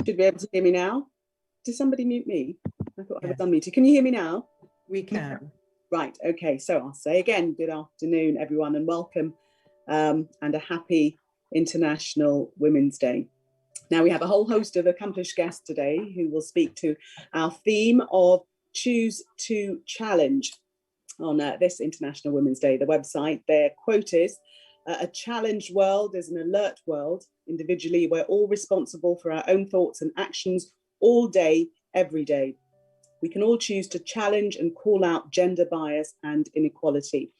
Should be able to hear me now. Did somebody mute me? I thought I was unmuted. Can you hear me now? We can. Right, okay, so I'll say again, good afternoon, everyone, and welcome, and a happy International Women's Day. Now, we have a whole host of accomplished guests today who will speak to our theme of Choose to Challenge on this International Women's Day. The website, their quote is, a challenged world is an alert world. Individually, we're all responsible for our own thoughts and actions all day, every day. We can all choose to challenge and call out gender bias and inequality.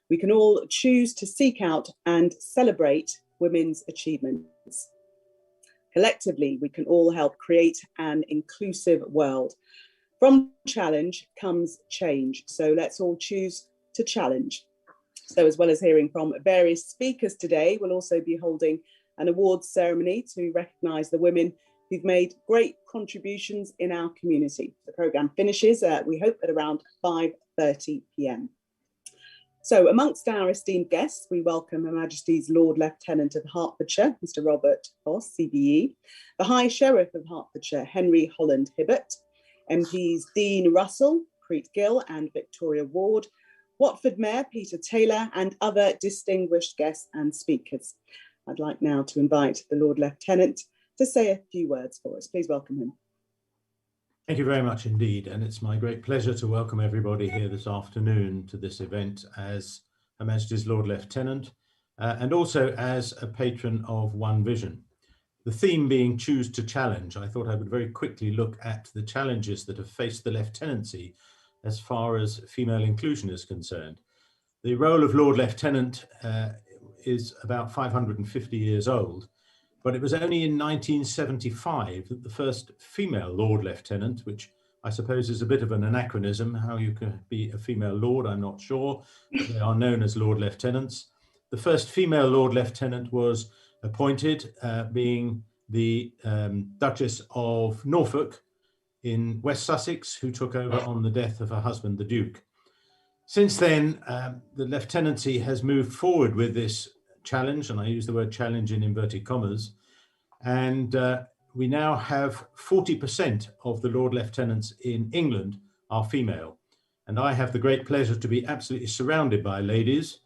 We can all choose to seek out and celebrate women's achievements. Collectively, we can all help create an inclusive world. From challenge comes change. So let's all choose to challenge. So as well as hearing from various speakers today, we'll also be holding an awards ceremony to recognise the women who've made great contributions in our community. The programme finishes, we hope, at around 5:30 p.m. So amongst our esteemed guests, we welcome Her Majesty's Lord Lieutenant of Hertfordshire, Mr. Robert Foss, CBE, the High Sheriff of Hertfordshire, Henry Holland Hibbert, MPs Dean Russell, Preet Gill and Victoria Ward, Watford Mayor Peter Taylor, and other distinguished guests and speakers. I'd like now to invite the Lord Lieutenant to say a few words for us. Please welcome him. Thank you very much indeed, and it's my great pleasure to welcome everybody here this afternoon to this event as Her Majesty's Lord Lieutenant and also as a patron of One Vision, the theme being Choose to Challenge, I thought I would very quickly look at the challenges that have faced the lieutenancy as far as female inclusion is concerned. The role of Lord Lieutenant is about 550 years old, but it was only in 1975 that the first female Lord Lieutenant, which I suppose is a bit of an anachronism, how you can be a female Lord, I'm not sure, but they are known as Lord Lieutenants. The first female Lord Lieutenant was appointed, being the Duchess of Norfolk in West Sussex, who took over on the death of her husband, the Duke. Since then, the lieutenancy has moved forward with this challenge, and I use the word challenge in inverted commas, and we now have 40% of the Lord Lieutenants in England are female. And I have the great pleasure to be absolutely surrounded by ladies,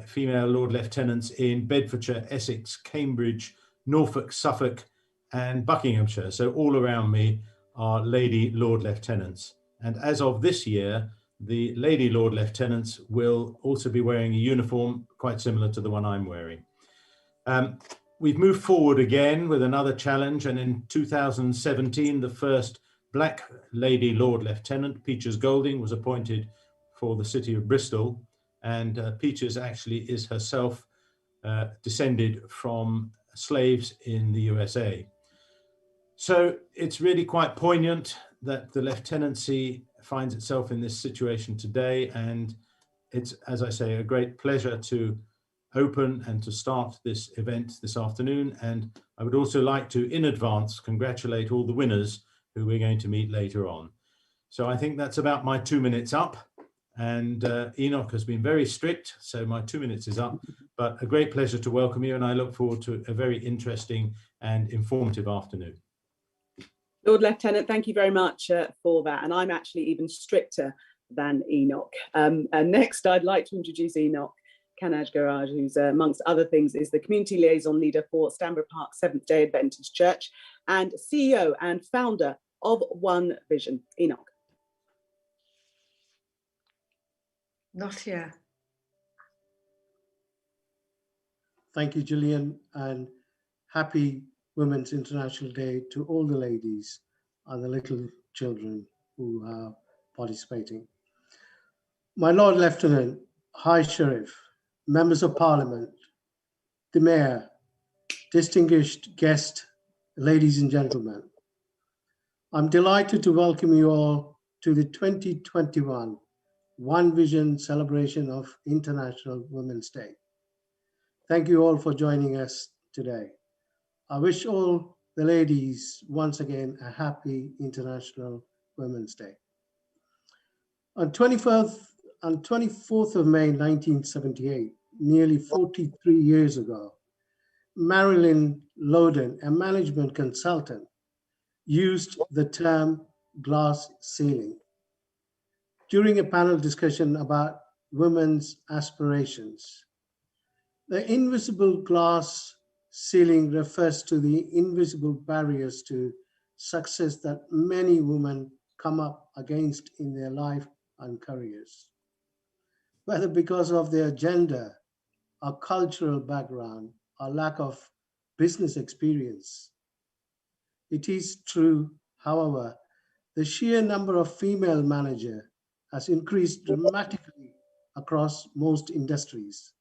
female Lord Lieutenants in Bedfordshire, Essex, Cambridge, Norfolk, Suffolk, and Buckinghamshire. So all around me are lady Lord Lieutenants. And as of this year, the lady Lord Lieutenants will also be wearing a uniform quite similar to the one I'm wearing. We've moved forward again with another challenge, and in 2017, the first black lady Lord Lieutenant, Peaches Golding, was appointed for the city of Bristol. And Peaches actually is herself descended from slaves in the USA. So it's really quite poignant that the lieutenancy finds itself in this situation today. And it's, as I say, a great pleasure to open and to start this event this afternoon. And I would also like to, in advance, congratulate all the winners who we're going to meet later on. So I think that's about my 2 minutes up. And Enoch has been very strict, so my 2 minutes is up. But a great pleasure to welcome you, and I look forward to a very interesting and informative afternoon. Lord Lieutenant, thank you very much for that. And I'm actually even stricter than Enoch. And next, I'd like to introduce Enoch Kanaj Garage, who's amongst other things is the community liaison leader for Stanborough Park Seventh-day Adventist Church and CEO and founder of One Vision. Enoch. Not here. Thank you, Gillian, and happy Women's International Day to all the ladies and the little children who are participating. My Lord Lieutenant, High Sheriff, Members of Parliament, the Mayor, distinguished guests, ladies and gentlemen, I'm delighted to welcome you all to the 2021 One Vision celebration of International Women's Day. Thank you all for joining us today. I wish all the ladies once again a happy International Women's Day. On 24th of May 1978, nearly 43 years ago, Marilyn Loden, a management consultant, used the term glass ceiling during a panel discussion about women's aspirations. The invisible glass ceiling refers to the invisible barriers to success that many women come up against in their life and careers, whether because of their gender, or cultural background, or lack of business experience. It is true, however, the sheer number of female managers has increased dramatically across most industries.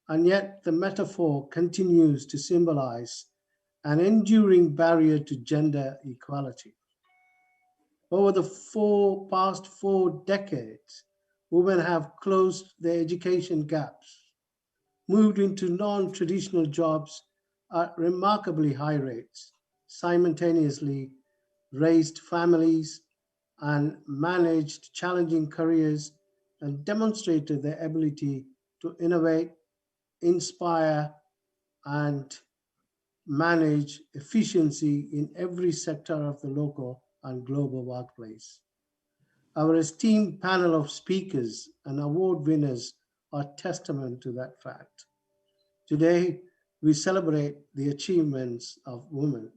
And yet the metaphor continues to symbolize an enduring barrier to gender equality. Over the past 4 decades, women have closed their education gaps, moved into non-traditional jobs at remarkably high rates, simultaneously raised families and managed challenging careers, and demonstrated their ability to innovate, inspire, and manage efficiency in every sector of the local and global workplace. Our esteemed panel of speakers and award winners are testament to that fact. Today, we celebrate the achievements of women.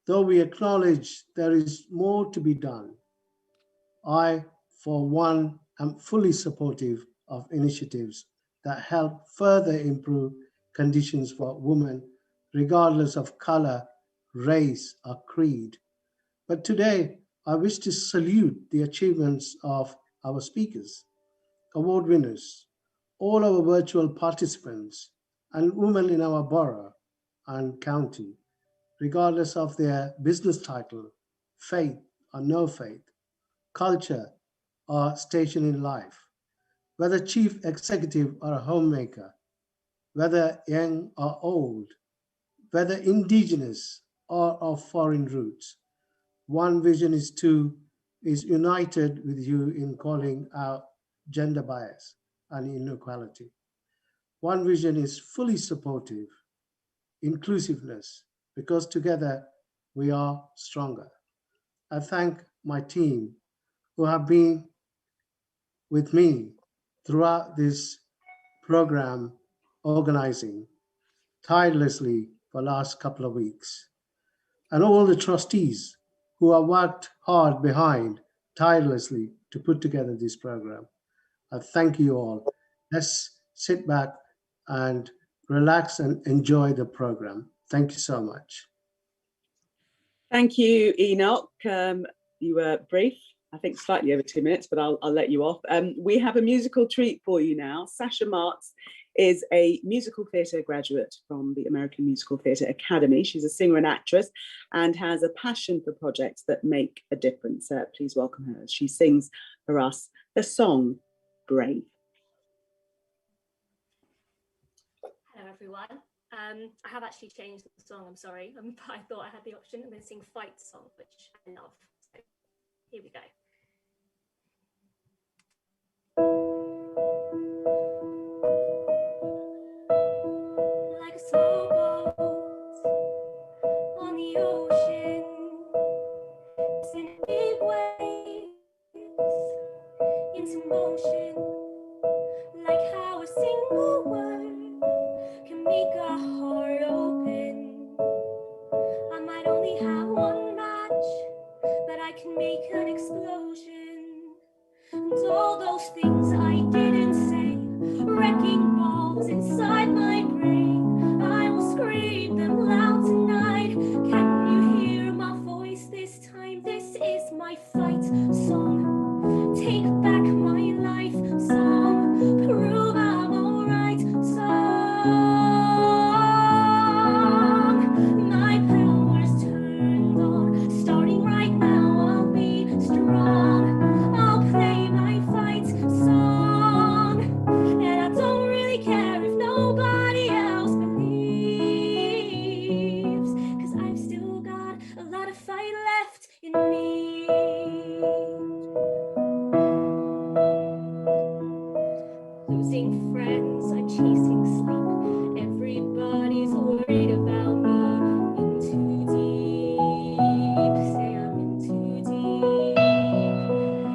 Though we acknowledge there is more to be done, I, for one, am fully supportive of initiatives that help further improve conditions for women, regardless of color, race, or creed. But today, I wish to salute the achievements of our speakers, award winners, all our virtual participants, and women in our borough and county, regardless of their business title, faith or no faith, culture or station in life, whether chief executive or a homemaker, whether young or old, whether indigenous or of foreign roots. One Vision is united with you in calling out gender bias and inequality. One Vision is fully supportive, inclusiveness, because together we are stronger. I thank my team who have been with me throughout this program organizing tirelessly for the last couple of weeks, and all the trustees who have worked hard behind tirelessly to put together this program. I thank you all. Let's sit back and relax and enjoy the program. Thank you so much. Thank you, Enoch. You were brief, I think slightly over 2 minutes, but I'll let you off. We have a musical treat for you now. Sasha Martz is a musical theatre graduate from the American Musical Theatre Academy. She's a singer and actress and has a passion for projects that make a difference. Please welcome her as she sings for us the song Brave. Hello everyone. I have actually changed the song, I'm sorry. I thought I had the option and then sing Fight song, which I love. So here we go. Like a small boat on the ocean, sending big waves into motion. Like how a single word can make a heart open. I might only have one match, but I can make an explosion. And all those things I didn't say, wrecking balls inside my brain, I will scream them loud tonight. Can you hear my voice this time? This is my fight song. Take back my life song. Prove I'm alright song. My power's turned on. Starting right now, I'll be strong. I'll play my fight song. And I don't really care if nobody else believes, 'cause I've still got a lot of fight left in me. Losing friends, I'm chasing sleep. Everybody's worried about me. In too deep, say I'm in too deep.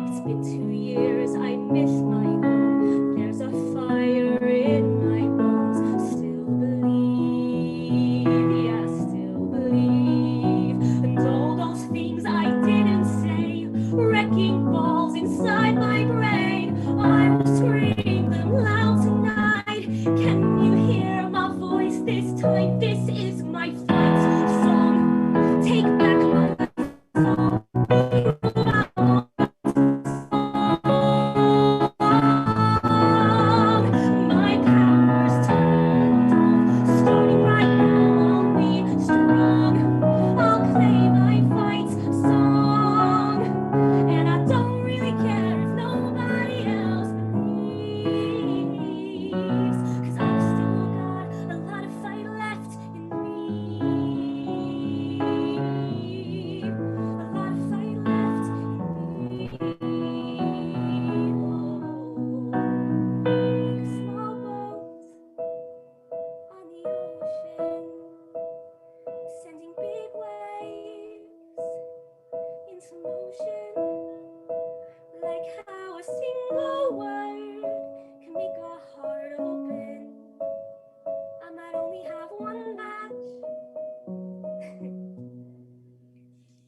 It's been 2 years, I miss my home. There's a fire in my bones. Still believe, yeah, still believe. And all those things I didn't say, wrecking balls inside my brain, I will scream them loud tonight. Can you hear my voice this time? This is my fight song. Take back my life song. My power's turned on. Starting right now, I'll be strong. I'll play my fight song. And I don't really care if nobody else believes, 'cause I've still got a lot of fight left in me. A lot of fight left in me. Like a small boat on the ocean, sending big waves into motion. Like how a single word can make a heart open. I might only have one match,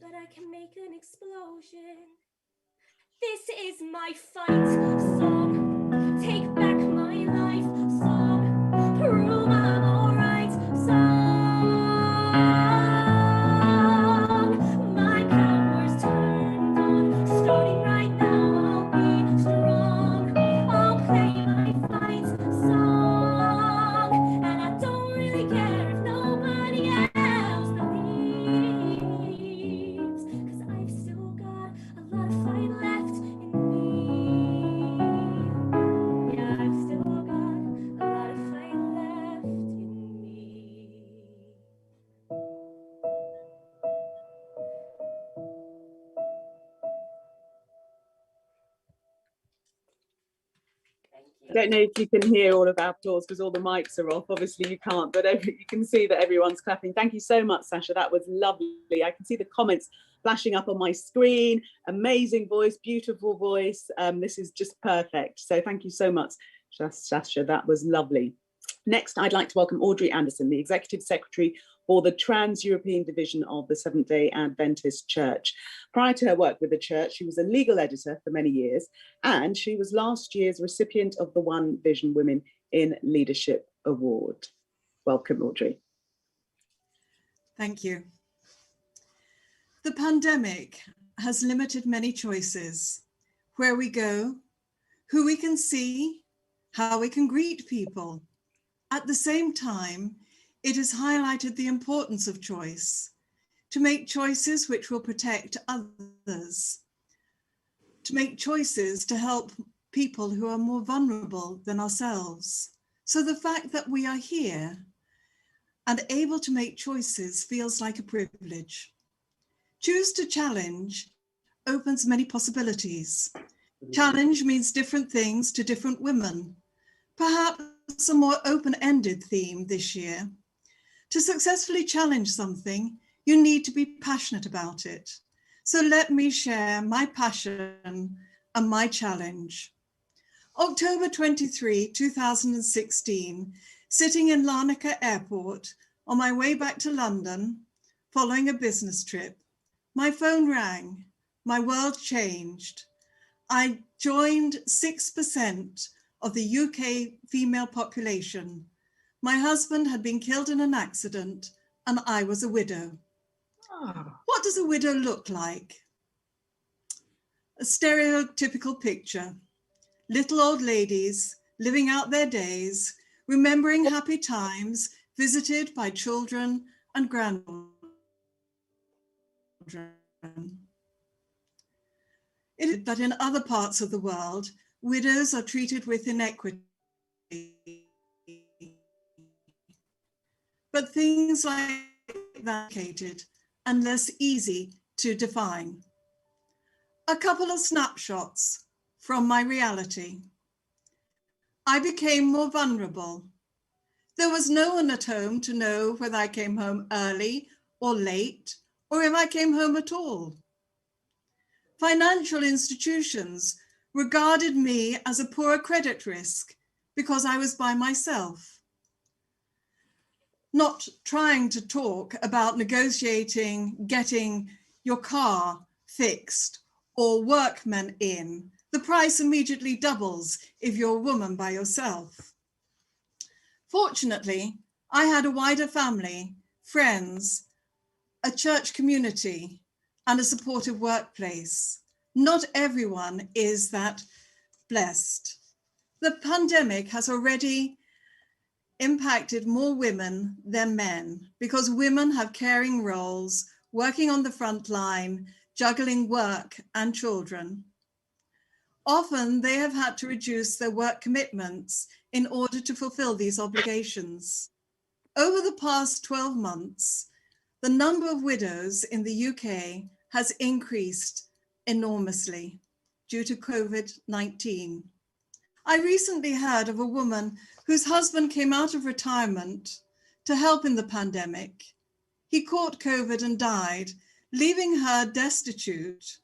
but I can make an explosion. This is my fight song. Take back my life song. Prove I'm alright song. I don't know if you can hear all of our applause because all the mics are off. Obviously you can't, but you can see that everyone's clapping. Thank you so much, Sasha. That was lovely. I can see the comments flashing up on my screen. Amazing voice, beautiful voice. This is just perfect. So thank you so much, Sasha. That was lovely. Next, I'd like to welcome Audrey Anderson, the Executive Secretary for the Trans-European Division of the Seventh-day Adventist Church. Prior to her work with the church, she was a legal editor for many years, and she was last year's recipient of the One Vision Women in Leadership Award. Welcome, Audrey. Thank you. The pandemic has limited many choices: where we go, who we can see, how we can greet people. At the same time, it has highlighted the importance of choice, to make choices which will protect others, to make choices to help people who are more vulnerable than ourselves. So the fact that we are here and able to make choices feels like a privilege. Choose to challenge opens many possibilities. Challenge means different things to different women. Perhaps a more open-ended theme this year. To successfully challenge something, you need to be passionate about it. So let me share my passion and my challenge. October 23, 2016, sitting in Larnaca Airport on my way back to London, following a business trip, my phone rang, my world changed. I joined 6% of the UK female population. My husband had been killed in an accident and I was a widow. Oh. What does a widow look like? A stereotypical picture. Little old ladies living out their days, remembering happy times, visited by children and grandchildren. It is that in other parts of the world, widows are treated with inequity. But things like that and less easy to define. A couple of snapshots from my reality. I became more vulnerable. There was no one at home to know whether I came home early or late, or if I came home at all. Financial institutions regarded me as a poor credit risk because I was by myself. Not trying to talk about negotiating, getting your car fixed or workmen in. The price immediately doubles if you're a woman by yourself. Fortunately, I had a wider family, friends, a church community, and a supportive workplace. Not everyone is that blessed. The pandemic has already impacted more women than men because women have caring roles, working on the front line, juggling work and children. Often they have had to reduce their work commitments in order to fulfill these obligations. Over the past 12 months, the number of widows in the UK has increased enormously due to COVID-19. I recently heard of a woman whose husband came out of retirement to help in the pandemic. He caught COVID and died, leaving her destitute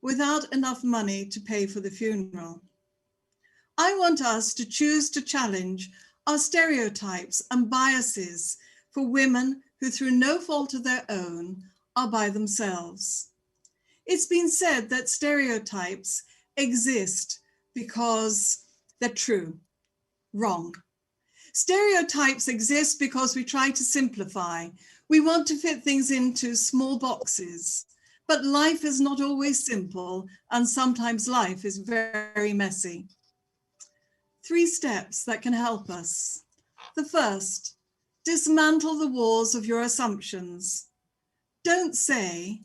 without enough money to pay for the funeral. I want us to choose to challenge our stereotypes and biases for women who, through no fault of their own, are by themselves. It's been said that stereotypes exist because they're true. Wrong. Stereotypes exist because we try to simplify. We want to fit things into small boxes, but life is not always simple, and sometimes life is very messy. 3 steps that can help us. The first, dismantle the walls of your assumptions. Don't say,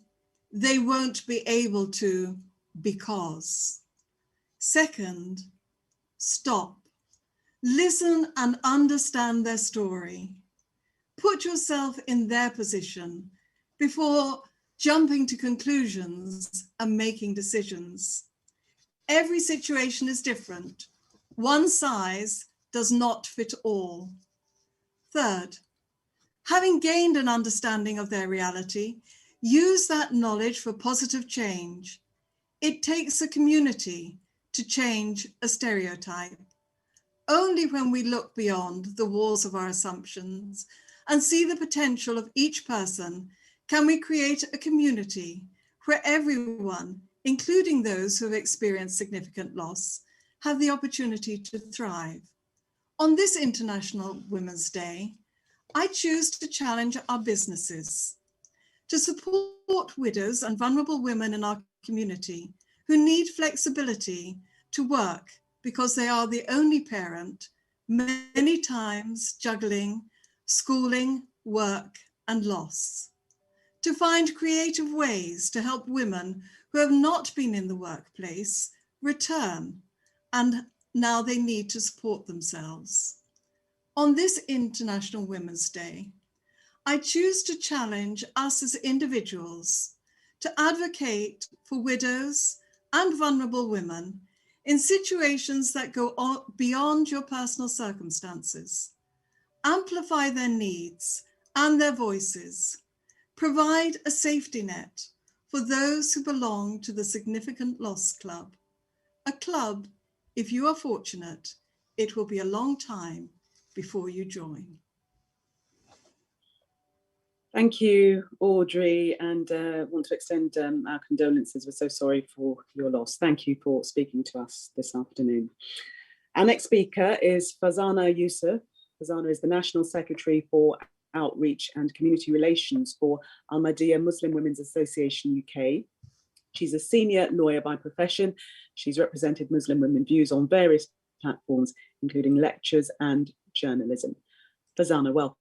they won't be able to because. Second, stop. Listen and understand their story. Put yourself in their position before jumping to conclusions and making decisions. Every situation is different. One size does not fit all. Third, having gained an understanding of their reality, use that knowledge for positive change. It takes a community to change a stereotype. Only when we look beyond the walls of our assumptions and see the potential of each person can we create a community where everyone, including those who have experienced significant loss, have the opportunity to thrive. On this International Women's Day, I choose to challenge our businesses to support widows and vulnerable women in our community who need flexibility to work because they are the only parent, many times juggling schooling, work, and loss. To find creative ways to help women who have not been in the workplace return, and now they need to support themselves. On this International Women's Day, I choose to challenge us as individuals to advocate for widows and vulnerable women in situations that go beyond your personal circumstances. Amplify their needs and their voices. Provide a safety net for those who belong to the Significant Loss Club. A club, if you are fortunate, it will be a long time before you join. Thank you, Audrey, and want to extend our condolences. We're so sorry for your loss. Thank you for speaking to us this afternoon. Our next speaker is Farzana Yusuf. Farzana is the National Secretary for Outreach and Community Relations for Ahmadiyya Muslim Women's Association UK. She's a senior lawyer by profession. She's represented Muslim women views on various platforms, including lectures and journalism. Farzana, welcome.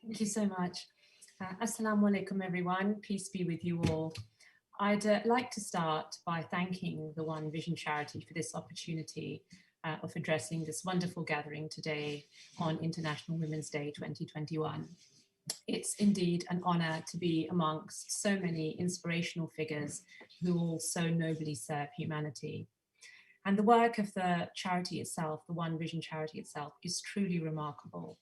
Thank you so much. Assalamu alaikum, everyone. Peace be with you all. I'd like to start by thanking the One Vision charity for this opportunity of addressing this wonderful gathering today on International Women's Day 2021. It's indeed an honor to be amongst so many inspirational figures who all so nobly serve humanity. And the work of the charity itself, the One Vision charity itself, is truly remarkable.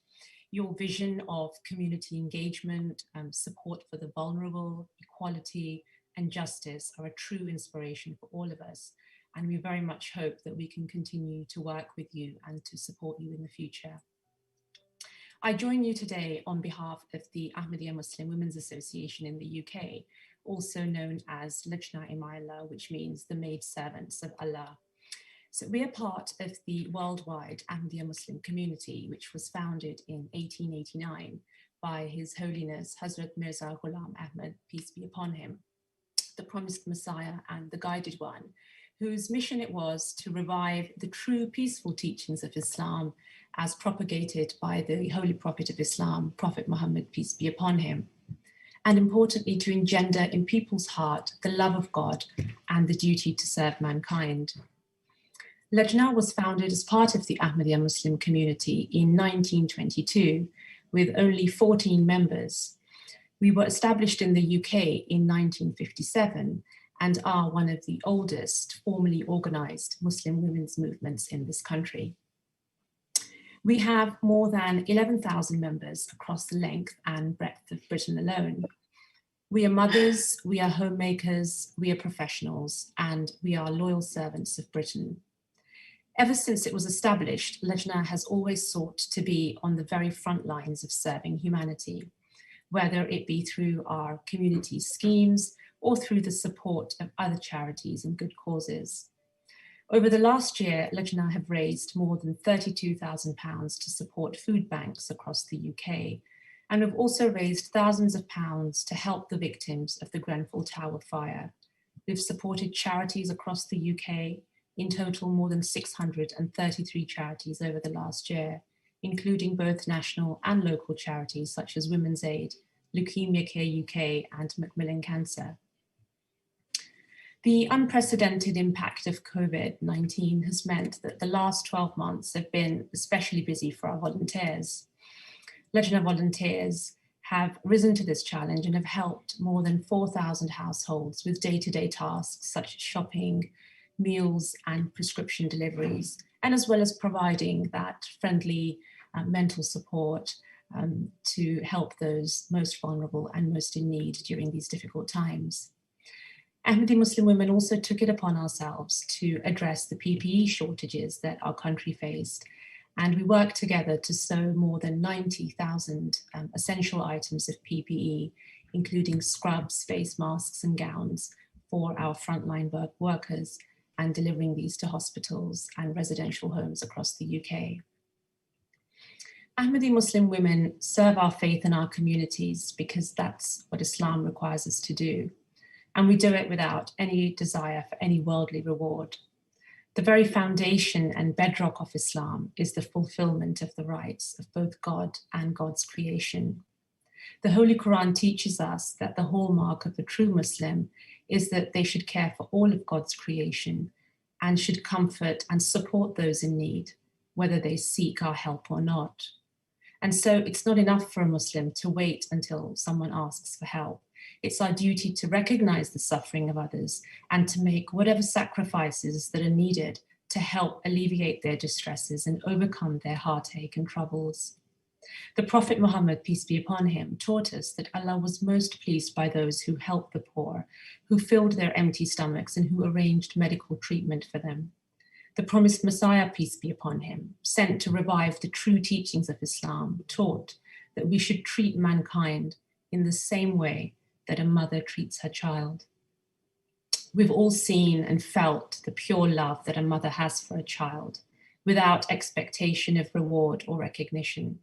Your vision of community engagement, support for the vulnerable, equality, and justice are a true inspiration for all of us. And we very much hope that we can continue to work with you and to support you in the future. I join you today on behalf of the Ahmadiyya Muslim Women's Association in the UK, also known as Lajna Imayallah, which means the maid servants of Allah. So we are part of the worldwide Ahmadiyya Muslim community, which was founded in 1889 by His Holiness Hazrat Mirza Ghulam Ahmad, peace be upon him, the promised Messiah and the guided one, whose mission it was to revive the true peaceful teachings of Islam as propagated by the Holy Prophet of Islam, Prophet Muhammad, peace be upon him, and importantly to engender in people's heart the love of God and the duty to serve mankind. Lajna was founded as part of the Ahmadiyya Muslim community in 1922 with only 14 members. We were established in the UK in 1957 and are one of the oldest formally organized Muslim women's movements in this country. We have more than 11,000 members across the length and breadth of Britain alone. We are mothers, we are homemakers, we are professionals, and we are loyal servants of Britain. Ever since it was established, Lajna has always sought to be on the very front lines of serving humanity, whether it be through our community schemes or through the support of other charities and good causes. Over the last year, Lajna have raised more than £32,000 to support food banks across the UK, and have also raised thousands of pounds to help the victims of the Grenfell Tower fire. We've supported charities across the UK, in total more than 633 charities over the last year, including both national and local charities such as Women's Aid, Leukemia Care UK, and Macmillan Cancer. The unprecedented impact of COVID-19 has meant that the last 12 months have been especially busy for our volunteers. Lajna volunteers have risen to this challenge and have helped more than 4,000 households with day-to-day tasks such as shopping, meals and prescription deliveries, and as well as providing that friendly mental support to help those most vulnerable and most in need during these difficult times. Ahmadi Muslim women also took it upon ourselves to address the PPE shortages that our country faced, and we worked together to sew more than 90,000 essential items of PPE, including scrubs, face masks and gowns for our frontline workers, and delivering these to hospitals and residential homes across the UK. Ahmadi Muslim women serve our faith in our communities because that's what Islam requires us to do. And we do it without any desire for any worldly reward. The very foundation and bedrock of Islam is the fulfillment of the rights of both God and God's creation. The Holy Quran teaches us that the hallmark of a true Muslim is that they should care for all of God's creation and should comfort and support those in need, whether they seek our help or not. And so it's not enough for a Muslim to wait until someone asks for help. It's our duty to recognize the suffering of others and to make whatever sacrifices that are needed to help alleviate their distresses and overcome their heartache and troubles. The Prophet Muhammad, peace be upon him, taught us that Allah was most pleased by those who helped the poor, who filled their empty stomachs, and who arranged medical treatment for them. The promised Messiah, peace be upon him, sent to revive the true teachings of Islam, taught that we should treat mankind in the same way that a mother treats her child. We've all seen and felt the pure love that a mother has for a child, without expectation of reward or recognition.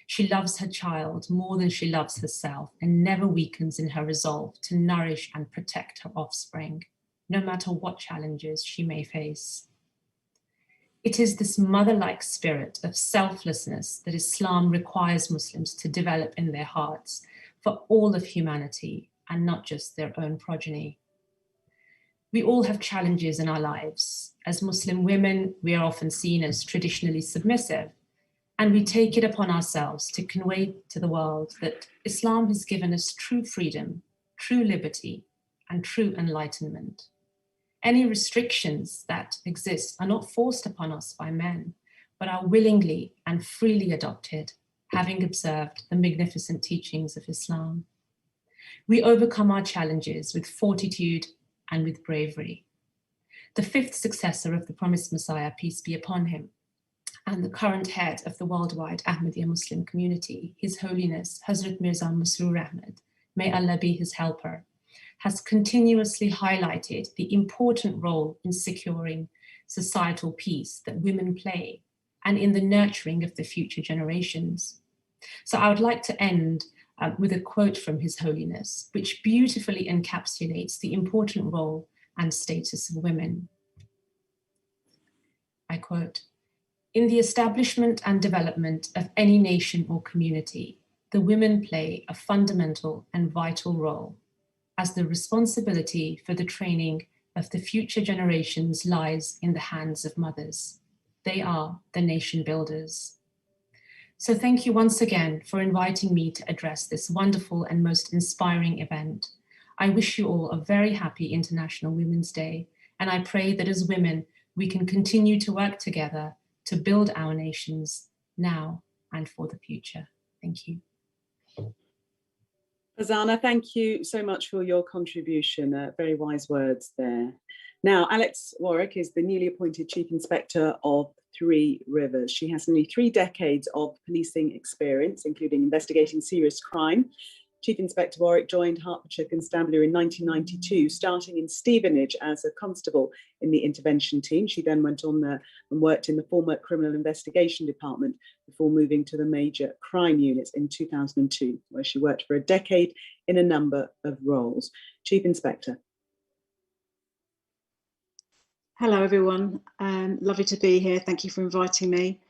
She loves her child more than she loves herself and never weakens in her resolve to nourish and protect her offspring, no matter what challenges she may face. It is this mother-like spirit of selflessness that Islam requires Muslims to develop in their hearts for all of humanity and not just their own progeny. We all have challenges in our lives. As Muslim women, we are often seen as traditionally submissive, and we take it upon ourselves to convey to the world that Islam has given us true freedom, true liberty, and true enlightenment. Any restrictions that exist are not forced upon us by men, but are willingly and freely adopted, having observed the magnificent teachings of Islam. We overcome our challenges with fortitude and with bravery. The fifth successor of the promised Messiah, peace be upon him, and the current head of the worldwide Ahmadiyya Muslim community, His Holiness Hazrat Mirza Masroor Ahmad, may Allah be his helper, has continuously highlighted the important role in securing societal peace that women play and in the nurturing of the future generations. So I would like to end with a quote from His Holiness, which beautifully encapsulates the important role and status of women. I quote, "In the establishment and development of any nation or community, the women play a fundamental and vital role, as the responsibility for the training of the future generations lies in the hands of mothers. They are the nation builders." So thank you once again for inviting me to address this wonderful and most inspiring event. I wish you all a very happy International Women's Day, and I pray that as women, we can continue to work together to build our nations now and for the future. Thank you. Azana, thank you so much for your contribution. Very wise words there. Now, Alex Warwick is the newly appointed Chief Inspector of Three Rivers. She has nearly 3 decades of policing experience, including investigating serious crime. Chief Inspector Warwick joined Hertfordshire Constabulary in 1992, starting in Stevenage as a constable in the intervention team. She then went on there and worked in the former Criminal Investigation Department before moving to the Major Crime Units in 2002, where she worked for a decade in a number of roles. Chief Inspector. Hello, everyone. Lovely to be here. Thank you for inviting me.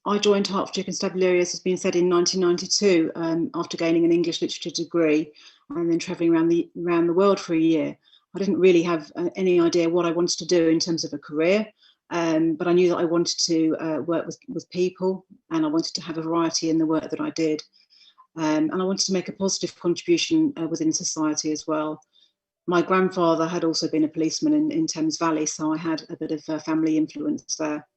I joined Hertfordshire Constabulary, as has been said, in 1992 after gaining an English literature degree and then travelling around the world for a year. I didn't really have any idea what I wanted to do in terms of a career, but I knew that I wanted to work with people, and I wanted to have a variety in the work that I did. And I wanted to make a positive contribution within society as well. My grandfather had also been a policeman in Thames Valley, so I had a bit of family influence there.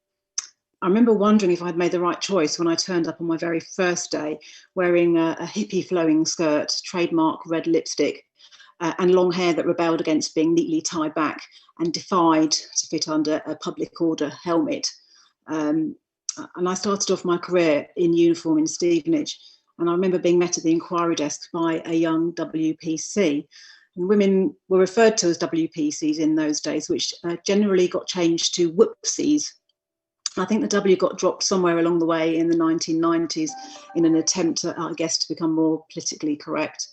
I remember wondering if I'd made the right choice when I turned up on my very first day wearing a hippie flowing skirt, trademark red lipstick, and long hair that rebelled against being neatly tied back and defied to fit under a public order helmet. And I started off my career in uniform in Stevenage. And I remember being met at the inquiry desk by a young WPC. And women were referred to as WPCs in those days, which generally got changed to whoopsies. I think the W got dropped somewhere along the way in the 1990s in an attempt, I guess, to become more politically correct.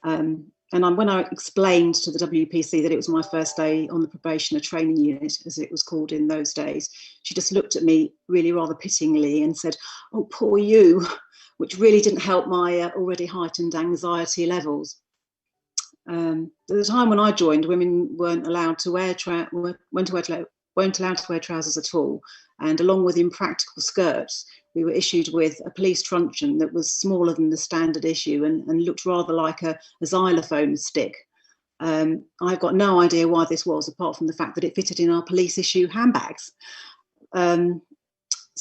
And when I explained to the WPC that it was my first day on the probationer training unit, as it was called in those days, she just looked at me really rather pityingly and said, "Oh, poor you," which really didn't help my already heightened anxiety levels. At the time when I joined, women weren't allowed to wear trousers at all. And along with impractical skirts, we were issued with a police truncheon that was smaller than the standard issue and looked rather like a xylophone stick. I've got no idea why this was, apart from the fact that it fitted in our police issue handbags. So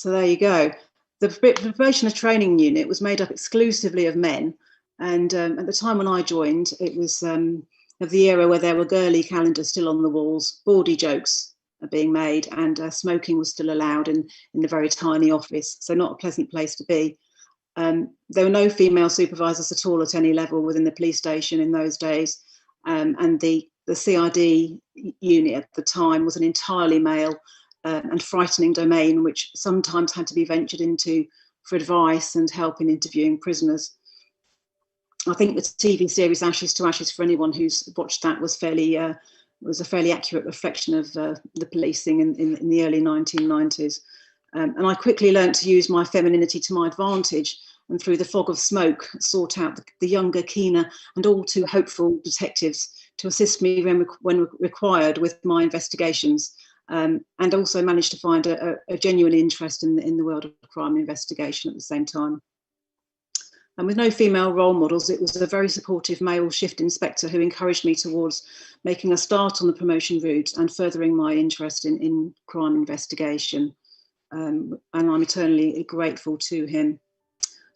there you go. The probationer training unit was made up exclusively of men. And at the time when I joined, it was of the era where there were girly calendars still on the walls, bawdy jokes are being made, and smoking was still allowed in the very tiny office, so not a pleasant place to be. There were no female supervisors at all at any level within the police station in those days, and the CID unit at the time was an entirely male and frightening domain, which sometimes had to be ventured into for advice and help in interviewing prisoners. I think the TV series Ashes to Ashes, for anyone who's watched that, was a fairly accurate reflection of the policing in the early 1990s. And I quickly learned to use my femininity to my advantage, and through the fog of smoke, sought out the younger, keener, and all too hopeful detectives to assist me when required with my investigations, and also managed to find a genuine interest in the world of crime investigation at the same time. And with no female role models, it was a very supportive male shift inspector who encouraged me towards making a start on the promotion route and furthering my interest in crime investigation. And I'm eternally grateful to him.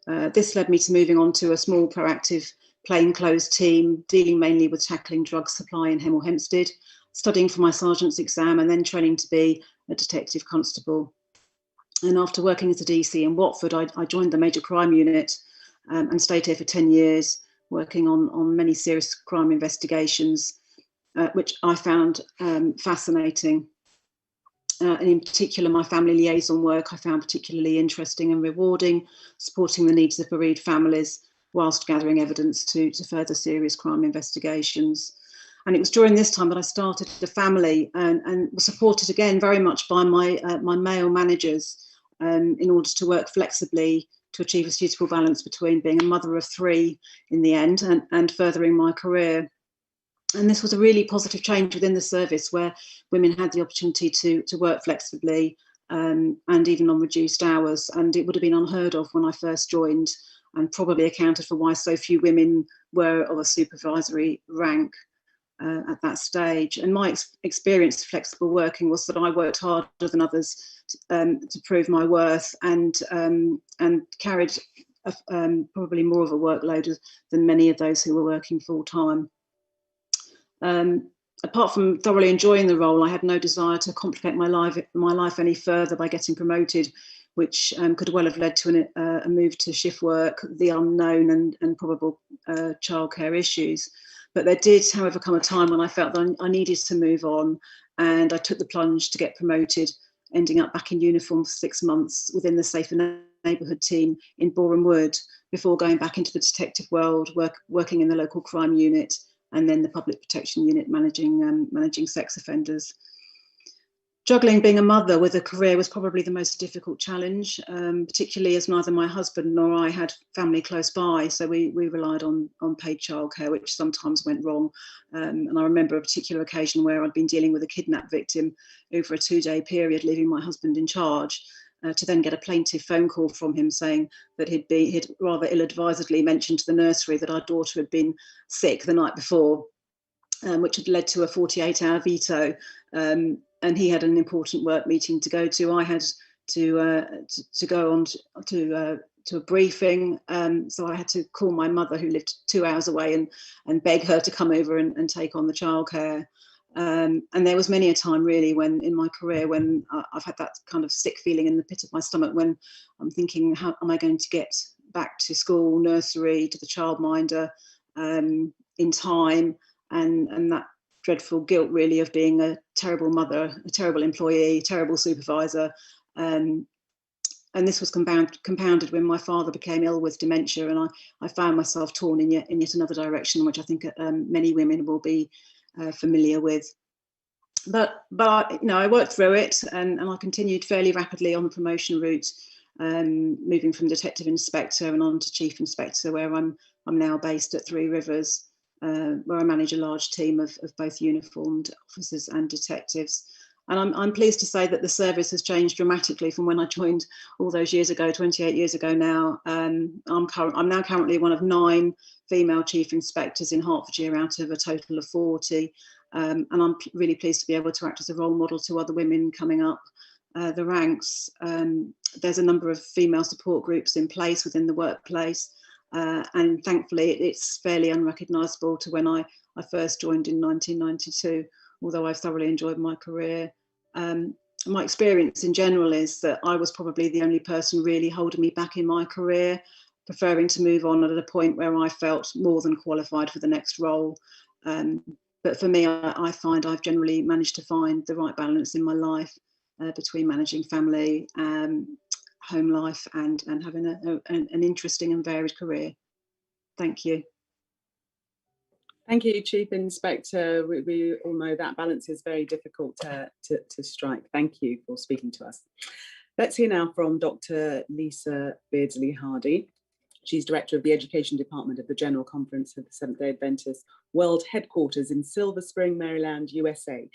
This led me to moving on to a small, proactive, plainclothes team, dealing mainly with tackling drug supply in Hemel Hempstead, studying for my sergeant's exam, and then training to be a detective constable. And after working as a DC in Watford, I joined the major crime unit, and stayed here for 10 years, working on many serious crime investigations, which I found fascinating. And in particular, my family liaison work I found particularly interesting and rewarding, supporting the needs of bereaved families whilst gathering evidence to further serious crime investigations. And it was during this time that I started a family and was supported again very much by my male managers in order to work flexibly to achieve a suitable balance between being a mother of 3 in the end and furthering my career. And this was a really positive change within the service, where women had the opportunity to work flexibly and even on reduced hours. And it would have been unheard of when I first joined, and probably accounted for why so few women were of a supervisory rank at that stage. And my experience of flexible working was that I worked harder than others to prove my worth, and carried probably more of a workload than many of those who were working full time. Apart from thoroughly enjoying the role, I had no desire to complicate my life any further by getting promoted, which could well have led to a move to shift work, the unknown, and probable childcare issues. But there did, however, come a time when I felt that I needed to move on, and I took the plunge to get promoted, ending up back in uniform for 6 months within the Safer Neighbourhood team in Boreham Wood, before going back into the detective world, working in the local crime unit, and then the public protection unit, managing sex offenders. Juggling being a mother with a career was probably the most difficult challenge, particularly as neither my husband nor I had family close by, so we relied on paid childcare, which sometimes went wrong. And I remember a particular occasion where I'd been dealing with a kidnap victim over a 2-day period, leaving my husband in charge, to then get a plaintive phone call from him saying that he'd rather ill-advisedly mentioned to the nursery that our daughter had been sick the night before. which had led to a 48-hour veto. And he had an important work meeting to go to. I had to go on to a briefing. So I had to call my mother, who lived 2 hours away, and beg her to come over and take on the childcare. And there was many a time really when in my career when I've had that kind of sick feeling in the pit of my stomach when I'm thinking, how am I going to get back to school, nursery, to the childminder in time, and that dreadful guilt really of being a terrible mother, a terrible employee, a terrible supervisor. And this was compounded when my father became ill with dementia, and I found myself torn in yet another direction, which I think many women will be familiar with. But I worked through it, and I continued fairly rapidly on the promotion route, moving from detective inspector and on to chief inspector, where I'm now based at Three Rivers, where I manage a large team of both uniformed officers and detectives. And I'm pleased to say that the service has changed dramatically from when I joined all those years ago, 28 years ago now. I'm now currently one of 9 female chief inspectors in Hertfordshire out of a total of 40. And I'm really pleased to be able to act as a role model to other women coming up the ranks. There's a number of female support groups in place within the workplace. And thankfully, it's fairly unrecognisable to when I first joined in 1992, although I've thoroughly enjoyed my career. My experience in general is that I was probably the only person really holding me back in my career, preferring to move on at a point where I felt more than qualified for the next role. But for me, I find I've generally managed to find the right balance in my life between managing family, home life, and having an interesting and varied career. Thank you. Thank you, Chief Inspector. We all know that balance is very difficult to strike. Thank you for speaking to us. Let's hear now from Dr. Lisa Beardsley-Hardy. She's Director of the Education Department of the General Conference of the Seventh-day Adventist World Headquarters in Silver Spring, Maryland, USA.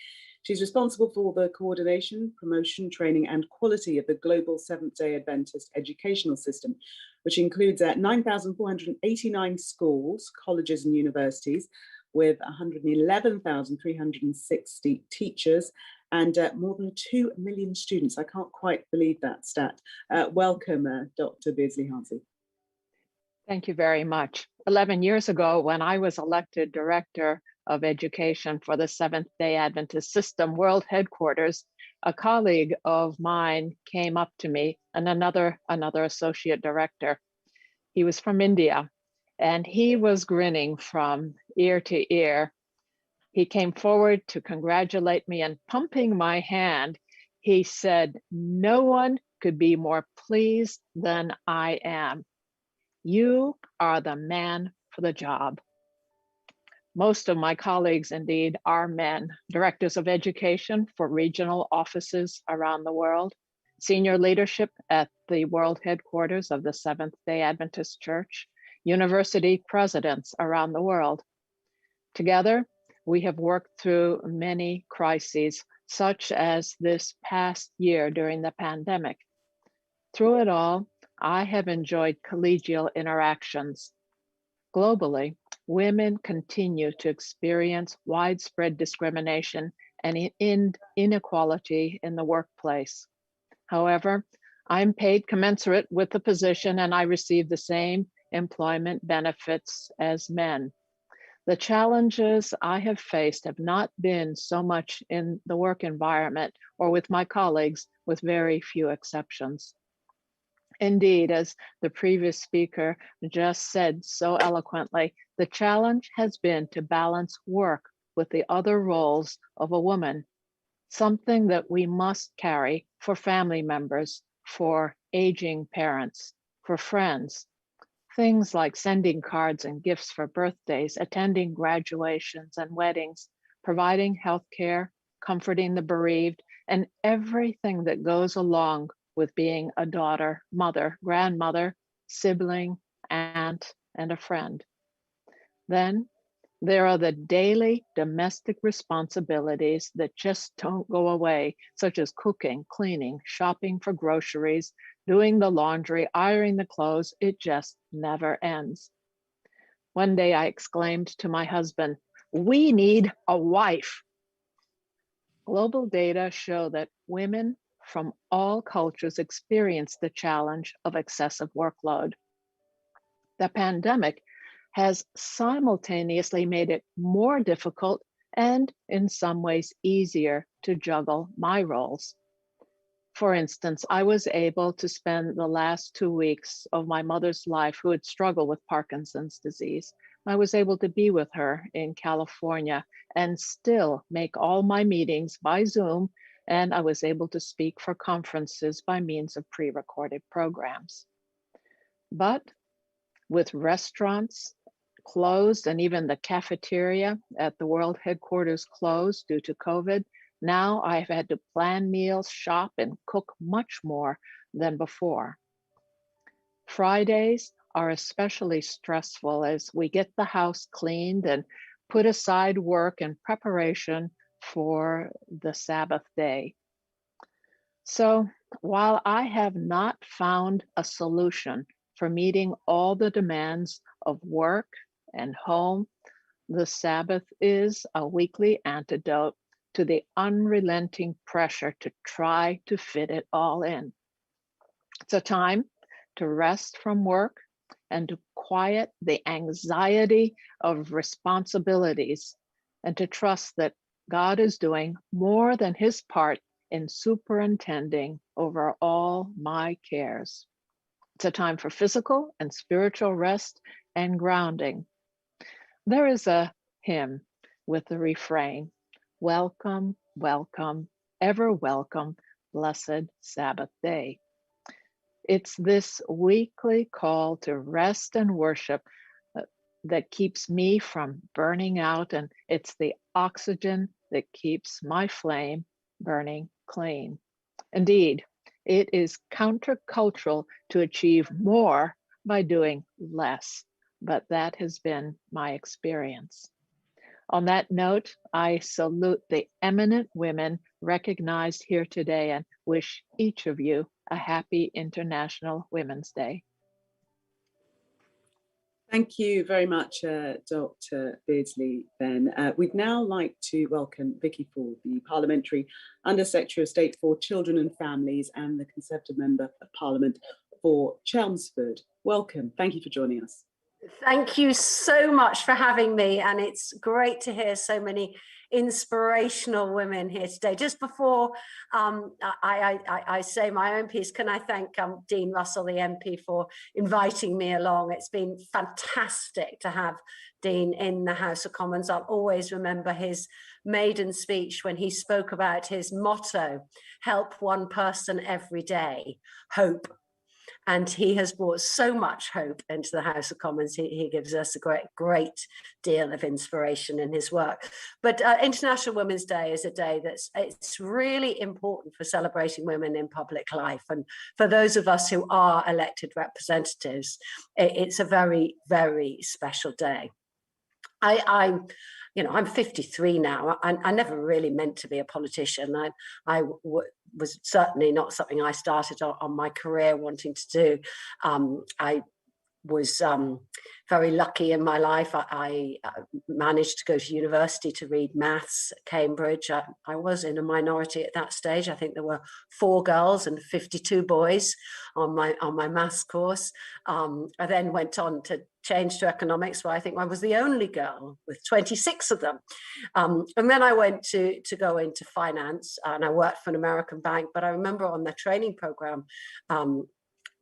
She's responsible for the coordination, promotion, training, and quality of the global Seventh-day Adventist educational system, which includes 9,489 schools, colleges, and universities, with 111,360 teachers and more than 2 million students. I can't quite believe that stat. Welcome, Dr. Beardsley-Hardy. Thank you very much. 11 years ago, when I was elected Director of Education for the Seventh-day Adventist System World Headquarters, a colleague of mine came up to me, and another associate director. He was from India, and he was grinning from ear to ear. He came forward to congratulate me, and pumping my hand, he said, "No one could be more pleased than I am. You are the man for the job." Most of my colleagues indeed are men, directors of education for regional offices around the world, senior leadership at the world headquarters of the Seventh-day Adventist Church, university presidents around the world. Together, we have worked through many crises, such as this past year during the pandemic. Through it all, I have enjoyed collegial interactions. Globally, women continue to experience widespread discrimination and inequality in the workplace. However, I'm paid commensurate with the position, and I receive the same employment benefits as men. The challenges I have faced have not been so much in the work environment or with my colleagues, with very few exceptions. Indeed, as the previous speaker just said so eloquently, the challenge has been to balance work with the other roles of a woman, something that we must carry for family members, for aging parents, for friends. Things like sending cards and gifts for birthdays, attending graduations and weddings, providing health care, comforting the bereaved, and everything that goes along with being a daughter, mother, grandmother, sibling, aunt, and a friend. Then there are the daily domestic responsibilities that just don't go away, such as cooking, cleaning, shopping for groceries, doing the laundry, ironing the clothes. It just never ends. One day I exclaimed to my husband, We need a wife. Global data show that women from all cultures experience the challenge of excessive workload. The pandemic has simultaneously made it more difficult and in some ways easier to juggle my roles. For instance, I was able to spend the last 2 weeks of my mother's life who had struggled with Parkinson's disease. I was able to be with her in California and still make all my meetings by Zoom, and I was able to speak for conferences by means of pre-recorded programs. But with restaurants closed and even the cafeteria at the world headquarters closed due to COVID, now I've had to plan meals, shop, and cook much more than before. Fridays are especially stressful as we get the house cleaned and put aside work in preparation for the Sabbath day. So while I have not found a solution for meeting all the demands of work and home, the Sabbath is a weekly antidote to the unrelenting pressure to try to fit it all in. It's a time to rest from work and to quiet the anxiety of responsibilities and to trust that God is doing more than his part in superintending over all my cares. It's a time for physical and spiritual rest and grounding. There is a hymn with the refrain, "Welcome, welcome, ever welcome, blessed Sabbath day." It's this weekly call to rest and worship that keeps me from burning out, and it's the oxygen that keeps my flame burning clean. Indeed, it is countercultural to achieve more by doing less, but that has been my experience. On that note, I salute the eminent women recognized here today and wish each of you a happy International Women's Day. Thank you very much, Dr. Beardsley, Ben. We'd now like to welcome Vicky Ford, the Parliamentary Under-Secretary of State for Children and Families and the Conservative Member of Parliament for Chelmsford. Welcome. Thank you for joining us. Thank you so much for having me, and it's great to hear so many inspirational women here today. Just before I say my own piece, can I thank Dean Russell, the MP, for inviting me along. It's been fantastic to have Dean in the House of Commons. I'll always remember his maiden speech when he spoke about his motto, help one person every day, hope. And he has brought so much hope into the House of Commons. He gives us a great deal of inspiration in his work. But International Women's Day is a day it's really important for celebrating women in public life. And for those of us who are elected representatives, it's a very, very special day. I'm 53 now. I never really meant to be a politician. I was certainly not something I started on my career wanting to do. I was very lucky in my life. I managed to go to university to read maths at Cambridge. I was in a minority at that stage. I think there were 4 girls and 52 boys on my maths course. I then went on to change to economics, where I think I was the only girl with 26 of them. And then I went to go into finance, and I worked for an American bank. But I remember on the training program,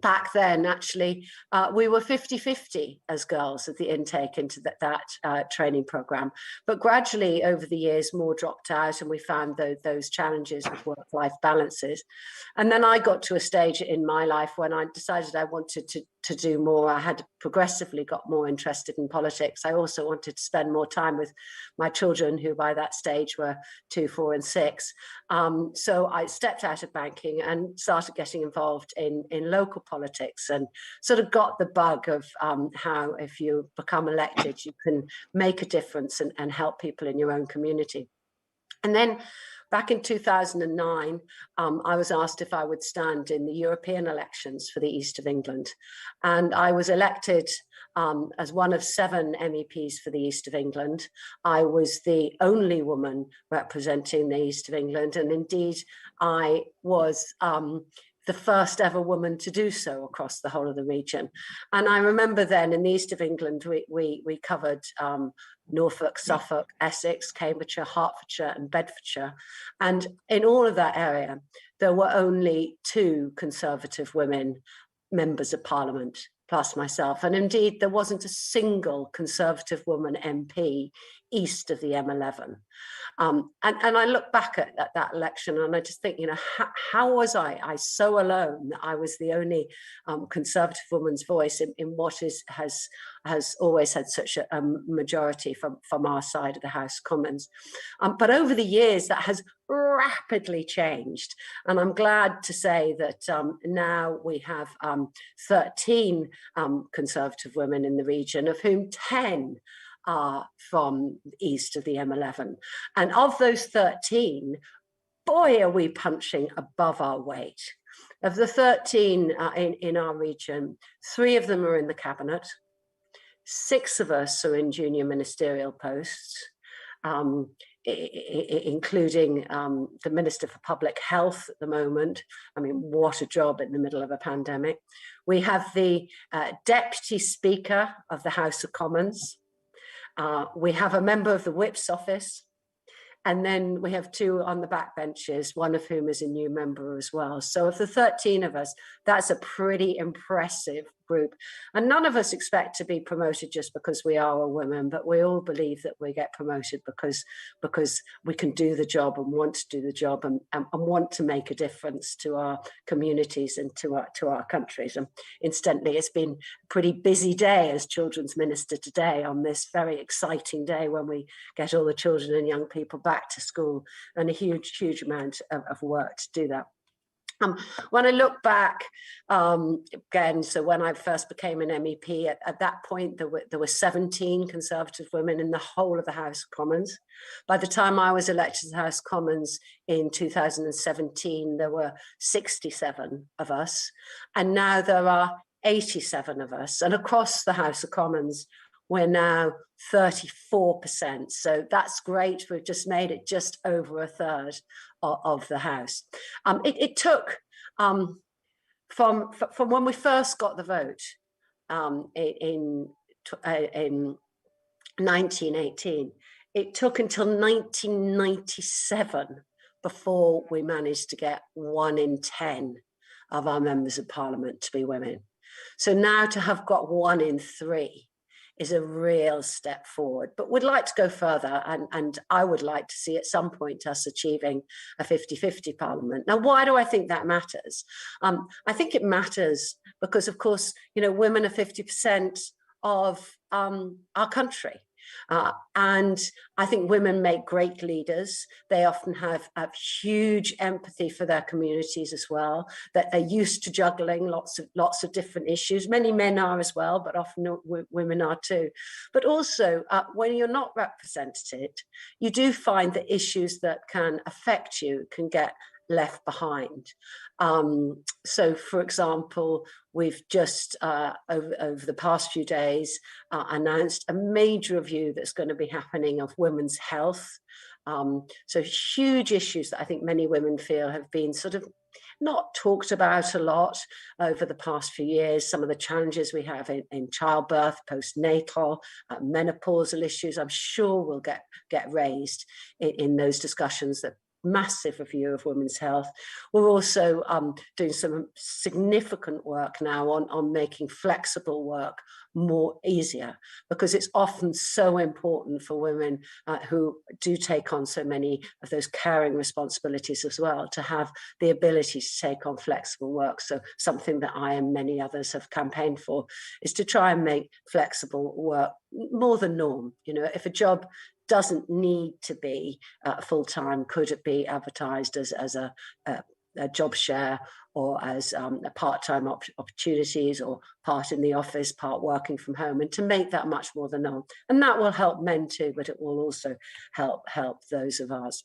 back then, actually, we were 50-50 as girls at the intake into that training program. But gradually over the years, more dropped out, and we found those challenges with work-life balances. And then I got to a stage in my life when I decided I wanted to do more. I had progressively got more interested in politics. I also wanted to spend more time with my children, who by that stage were 2, 4, and 6. So I stepped out of banking and started getting involved in local politics, and sort of got the bug of how if you become elected, you can make a difference and help people in your own community. And then back in 2009, I was asked if I would stand in the European elections for the East of England. And I was elected as one of 7 MEPs for the East of England. I was the only woman representing the East of England, and indeed I was the first ever woman to do so across the whole of the region. And I remember then in the East of England, we covered Norfolk, Suffolk, Essex, Cambridgeshire, Hertfordshire and Bedfordshire. And in all of that area, there were only 2 Conservative women members of Parliament, plus myself. And indeed, there wasn't a single Conservative woman MP east of the M11. And I look back at that election and I just think, you know, how was I so alone that I was the only Conservative woman's voice in what has always had such a majority from our side of the House of Commons. But over the years, that has rapidly changed. And I'm glad to say that now we have 13 Conservative women in the region, of whom 10 are from east of the M11. And of those 13, boy, are we punching above our weight. Of the 13 in our region, 3 of them are in the cabinet. 6 of us are in junior ministerial posts, including the Minister for Public Health at the moment. I mean, what a job in the middle of a pandemic. We have the Deputy Speaker of the House of Commons. We have a member of the Whip's office, and then we have 2 on the backbenches, one of whom is a new member as well. So of the 13 of us, that's a pretty impressive group. And none of us expect to be promoted just because we are a woman, but we all believe that we get promoted because we can do the job and want to do the job and want to make a difference to our communities and to our countries. And incidentally, it's been a pretty busy day as Children's Minister today on this very exciting day when we get all the children and young people back to school, and a huge amount of work to do that. When I look back again, so when I first became an MEP, at that point there were 17 Conservative women in the whole of the House of Commons. By the time I was elected to the House of Commons in 2017, there were 67 of us, and now there are 87 of us. And across the House of Commons, we're now 34%. So that's great. We've just made it just over a third of the House. It took from when we first got the vote in 1918, it took until 1997 before we managed to get 1 in 10 of our members of Parliament to be women. So now to have got 1 in 3 is a real step forward, but we'd like to go further, and I would like to see at some point us achieving a 50-50 Parliament. Now, why do I think that matters? I think it matters because, of course, you know, women are 50% of our country. And I think women make great leaders. They often have huge empathy for their communities as well, that they're used to juggling lots of different issues. Many men are as well, but often women are too. But also, when you're not represented, you do find that issues that can affect you can get left behind. So, for example, we've just over the past few days announced a major review that's going to be happening of women's health. So huge issues that I think many women feel have been sort of not talked about a lot over the past few years. Some of the challenges we have in childbirth, postnatal, menopausal issues, I'm sure will get raised in those discussions. That massive review of women's health. We're also doing some significant work now on making flexible work more easier, because it's often so important for women who do take on so many of those caring responsibilities as well, to have the ability to take on flexible work. So something that I and many others have campaigned for is to try and make flexible work more the norm. You know, if a job doesn't need to be full-time, could it be advertised as a job share, or as a part-time opportunities, or part in the office, part working from home, and to make that much more the norm. And that will help men too, but it will also help those of us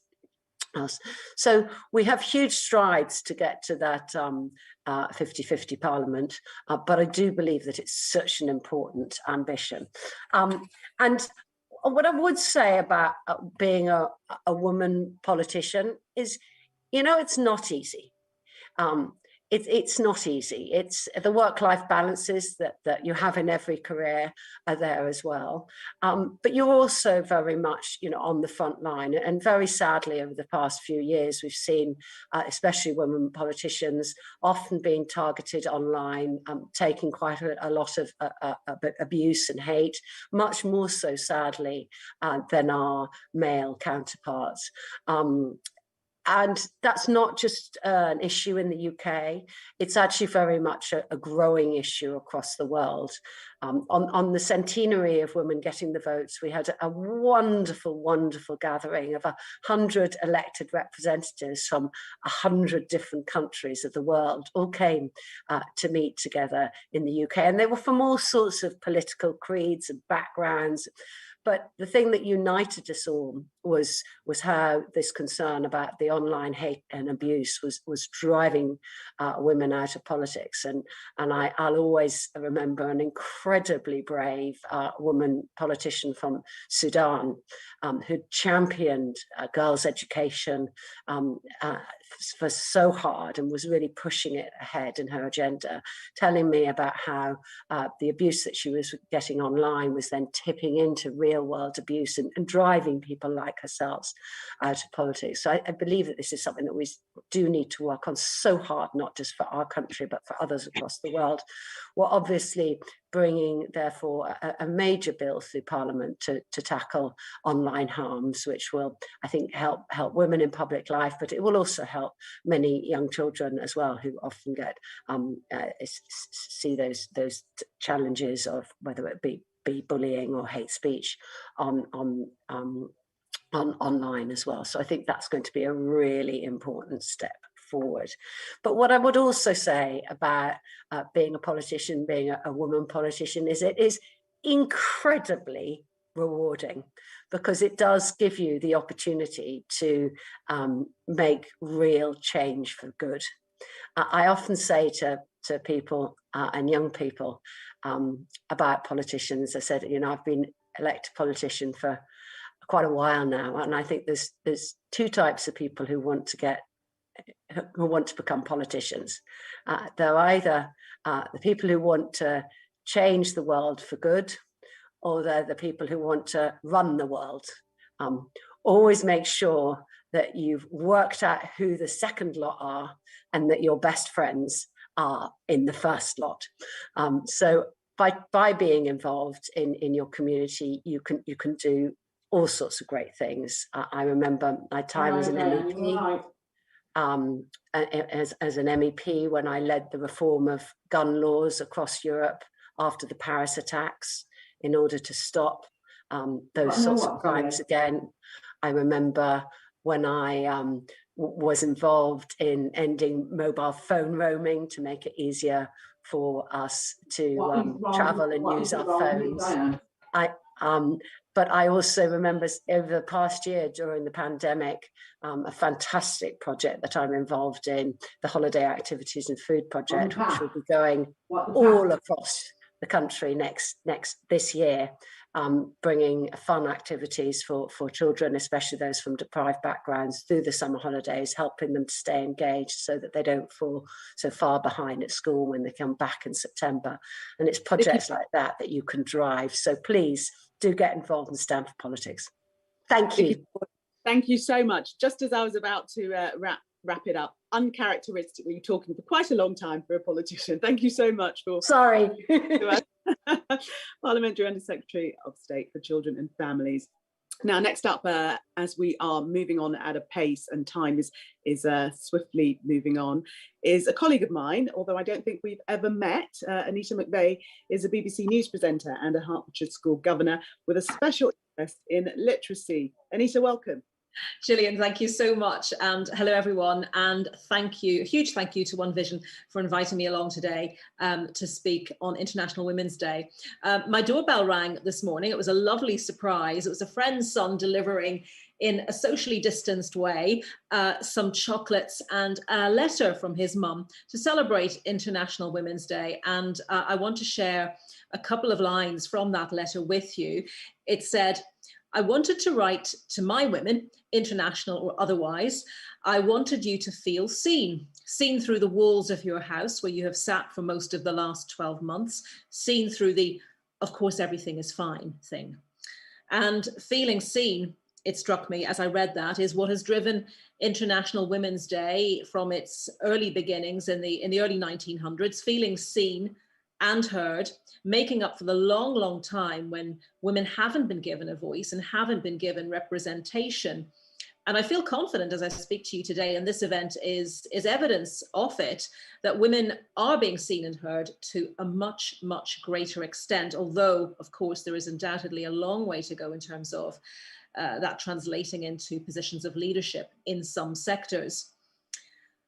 us. So we have huge strides to get to that 50-50 parliament, but I do believe that it's such an important ambition. And what I would say about being a woman politician is, you know, it's not easy. It's not easy. It's the work-life balances that you have in every career are there as well. But you're also very much, you know, on the front line. And very sadly, over the past few years, we've seen, especially women politicians, often being targeted online, taking quite a lot of abuse and hate, much more so, sadly, than our male counterparts. And that's not just an issue in the UK, it's actually very much a growing issue across the world. On the centenary of women getting the votes, we had a wonderful, wonderful gathering of 100 elected representatives from 100 different countries of the world, all came to meet together in the UK. And they were from all sorts of political creeds and backgrounds. But the thing that united us all was how this concern about the online hate and abuse was driving women out of politics. And I'll always remember an incredibly brave woman politician from Sudan who championed girls' education for so hard and was really pushing it ahead in her agenda, telling me about how the abuse that she was getting online was then tipping into real world abuse and driving people like ourselves out of politics. So I believe that this is something that we do need to work on so hard, not just for our country, but for others across the world. We're obviously bringing, therefore, a major bill through Parliament to tackle online harms, which will, I think, help women in public life, but it will also help many young children as well, who often get see those challenges of whether it be bullying or hate speech online as well. So I think that's going to be a really important step forward. But what I would also say about being a politician, being a woman politician, is it is incredibly rewarding, because it does give you the opportunity to make real change for good. I often say to people and young people about politicians, I said, you know, I've been elected politician for quite a while now, and I think there's two types of people who want to become politicians. They're either the people who want to change the world for good, or they're the people who want to run the world. Always make sure that you've worked out who the second lot are and that your best friends are in the first lot. So by being involved in your community, you can do all sorts of great things. I remember my time as an MEP. As an MEP, when I led the reform of gun laws across Europe after the Paris attacks in order to stop those sorts of crimes again. I remember when I was involved in ending mobile phone roaming to make it easier for us to travel and use our phones. But I also remember over the past year during the pandemic, a fantastic project that I'm involved in, the Holiday Activities and Food Project, which will be going all across the country this year, bringing fun activities for children, especially those from deprived backgrounds, through the summer holidays, helping them to stay engaged so that they don't fall so far behind at school when they come back in September. And it's projects like that you can drive. So please do get involved and stand for politics. Thank you. Thank you so much. Just as I was about to wrap it up, uncharacteristically talking for quite a long time for a politician. Thank you so much for Parliamentary Under Secretary of State for Children and Families. Now, next up, as we are moving on at a pace and time is swiftly moving on, is a colleague of mine, although I don't think we've ever met. Anita McVeigh is a BBC News presenter and a Hertfordshire school governor with a special interest in literacy. Anita, welcome. Gillian, thank you so much, and hello everyone, and thank you, a huge thank you to One Vision for inviting me along today to speak on International Women's Day. My doorbell rang this morning. It was a lovely surprise. It was a friend's son delivering in a socially distanced way, some chocolates and a letter from his mum to celebrate International Women's Day. And I want to share a couple of lines from that letter with you. It said, "I wanted to write to my women, international or otherwise. I wanted you to feel seen through the walls of your house where you have sat for most of the last 12 months, seen through the, of course, everything is fine thing." And feeling seen, it struck me as I read that, is what has driven International Women's Day from its early beginnings in the early 1900s, feeling seen and heard, making up for the long, long time when women haven't been given a voice and haven't been given representation. And I feel confident as I speak to you today, and this event is evidence of it, that women are being seen and heard to a much, much greater extent, although, of course, there is undoubtedly a long way to go in terms of that translating into positions of leadership in some sectors.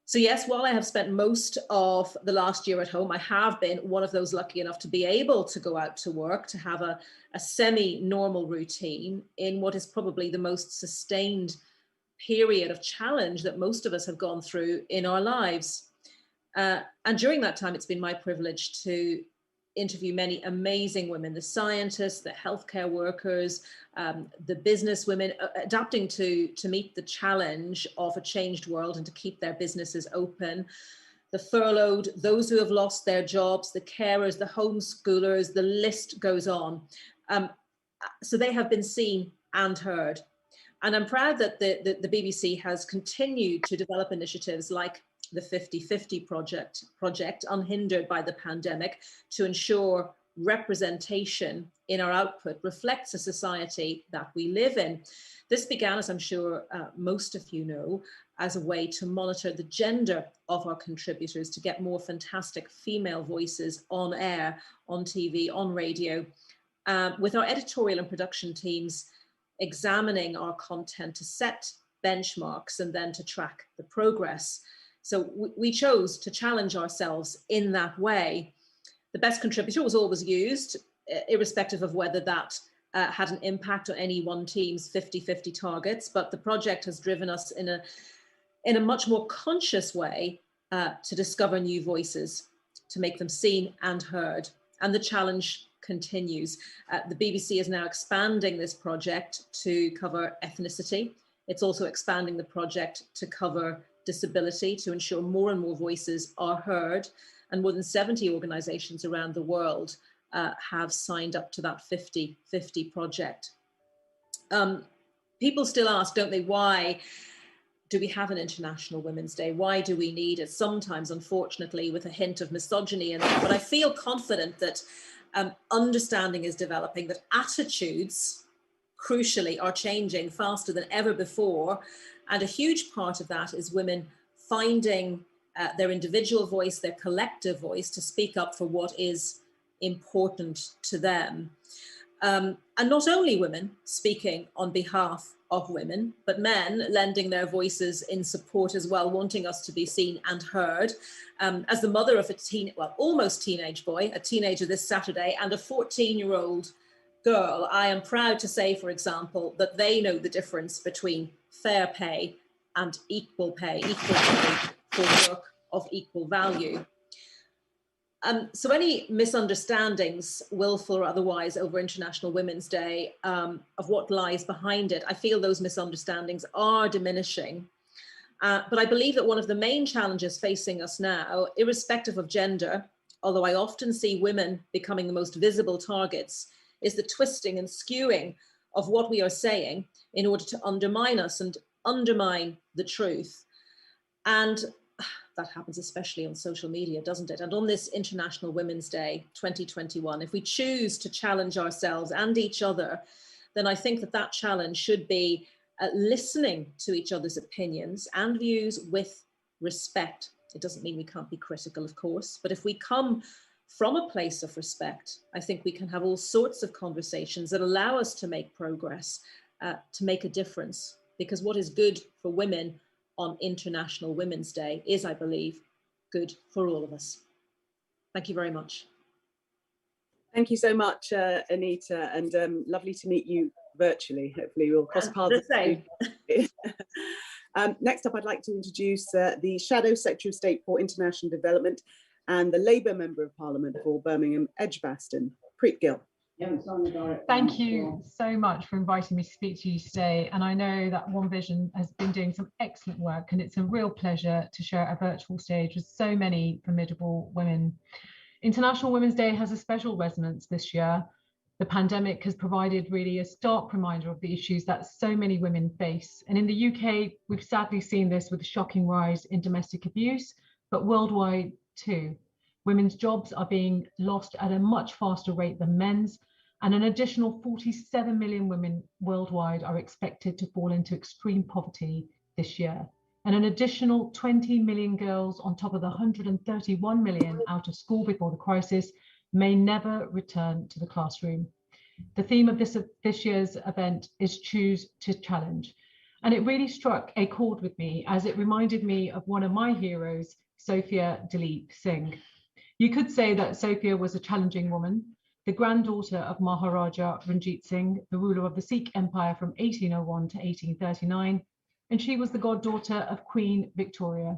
So yes, while I have spent most of the last year at home, I have been one of those lucky enough to be able to go out to work, to have a semi-normal routine in what is probably the most sustained period of challenge that most of us have gone through in our lives. And during that time, it's been my privilege to interview many amazing women, the scientists, the healthcare workers, the business women, adapting to meet the challenge of a changed world and to keep their businesses open, the furloughed, those who have lost their jobs, the carers, the homeschoolers, the list goes on. So they have been seen and heard. And I'm proud that the BBC has continued to develop initiatives like the 50-50 project, unhindered by the pandemic, to ensure representation in our output reflects the society that we live in. This began, as I'm sure most of you know, as a way to monitor the gender of our contributors, to get more fantastic female voices on air, on TV, on radio, with our editorial and production teams examining our content to set benchmarks and then to track the progress. So we chose to challenge ourselves in that way. The best contributor was always used, irrespective of whether that had an impact on any one team's 50-50 targets, but the project has driven us in a much more conscious way to discover new voices, to make them seen and heard. And the challenge continues. The BBC is now expanding this project to cover ethnicity. It's also expanding the project to cover disability, to ensure more and more voices are heard. And more than 70 organizations around the world have signed up to that 50-50 project. People still ask, don't they, why do we have an International Women's Day? Why do we need it? Sometimes, unfortunately, with a hint of misogyny in there. But I feel confident that understanding is developing, that attitudes, crucially, are changing faster than ever before. And a huge part of that is women finding their individual voice, their collective voice, to speak up for what is important to them. And not only women speaking on behalf of women, but men lending their voices in support as well, wanting us to be seen and heard. As the mother of a almost teenage boy, a teenager this Saturday, and a 14-year-old girl, I am proud to say, for example, that they know the difference between fair pay and equal pay for work of equal value. So any misunderstandings, willful or otherwise, over International Women's Day, of what lies behind it, I feel those misunderstandings are diminishing. But I believe that one of the main challenges facing us now, irrespective of gender, although I often see women becoming the most visible targets, is the twisting and skewing of what we are saying in order to undermine us and undermine the truth. And that happens especially on social media, doesn't it? And on this International Women's Day 2021, if we choose to challenge ourselves and each other, then I think that that challenge should be listening to each other's opinions and views with respect. It doesn't mean we can't be critical, of course, but if we come from a place of respect, I think we can have all sorts of conversations that allow us to make progress, to make a difference, because what is good for women on International Women's Day is, I believe, good for all of us. Thank you very much. Thank you so much, Anita, and lovely to meet you virtually. Hopefully we'll cross paths. The same. Next up, I'd like to introduce the Shadow Secretary of State for International Development and the Labour Member of Parliament for Birmingham Edgbaston, Preet Gill. Thank you so much for inviting me to speak to you today. And I know that One Vision has been doing some excellent work, and it's a real pleasure to share a virtual stage with so many formidable women. International Women's Day has a special resonance this year. The pandemic has provided really a stark reminder of the issues that so many women face. And in the UK, we've sadly seen this with a shocking rise in domestic abuse, but worldwide too. Women's jobs are being lost at a much faster rate than men's, and an additional 47 million women worldwide are expected to fall into extreme poverty this year. And an additional 20 million girls on top of the 131 million out of school before the crisis may never return to the classroom. The theme of this year's event is Choose to Challenge. And it really struck a chord with me as it reminded me of one of my heroes, Sophia Dalip Singh. You could say that Sophia was a challenging woman, the granddaughter of Maharaja Ranjit Singh, the ruler of the Sikh Empire from 1801 to 1839, and she was the goddaughter of Queen Victoria.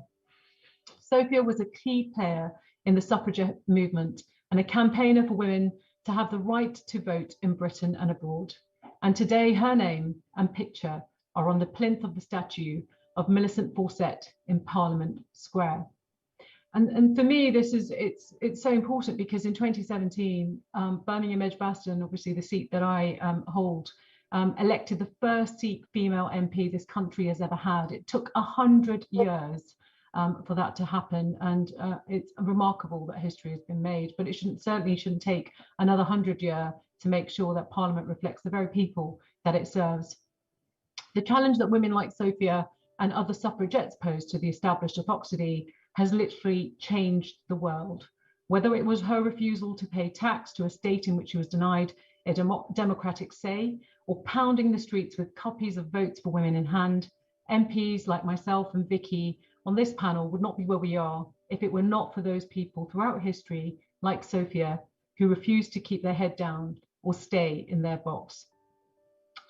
Sophia was a key player in the suffragette movement and a campaigner for women to have the right to vote in Britain and abroad. And today her name and picture are on the plinth of the statue of Millicent Fawcett in Parliament Square. And for me, it's so important because in 2017, Birmingham Edgbaston, obviously the seat that I hold, elected the first Sikh female MP this country has ever had. It took 100 years for that to happen, and it's remarkable that history has been made, but it certainly shouldn't take another 100 years to make sure that Parliament reflects the very people that it serves. The challenge that women like Sophia and other suffragettes posed to the established orthodoxy has literally changed the world. Whether it was her refusal to pay tax to a state in which she was denied a democratic say, or pounding the streets with copies of votes for women in hand, MPs like myself and Vicky on this panel would not be where we are if it were not for those people throughout history, like Sophia, who refused to keep their head down or stay in their box.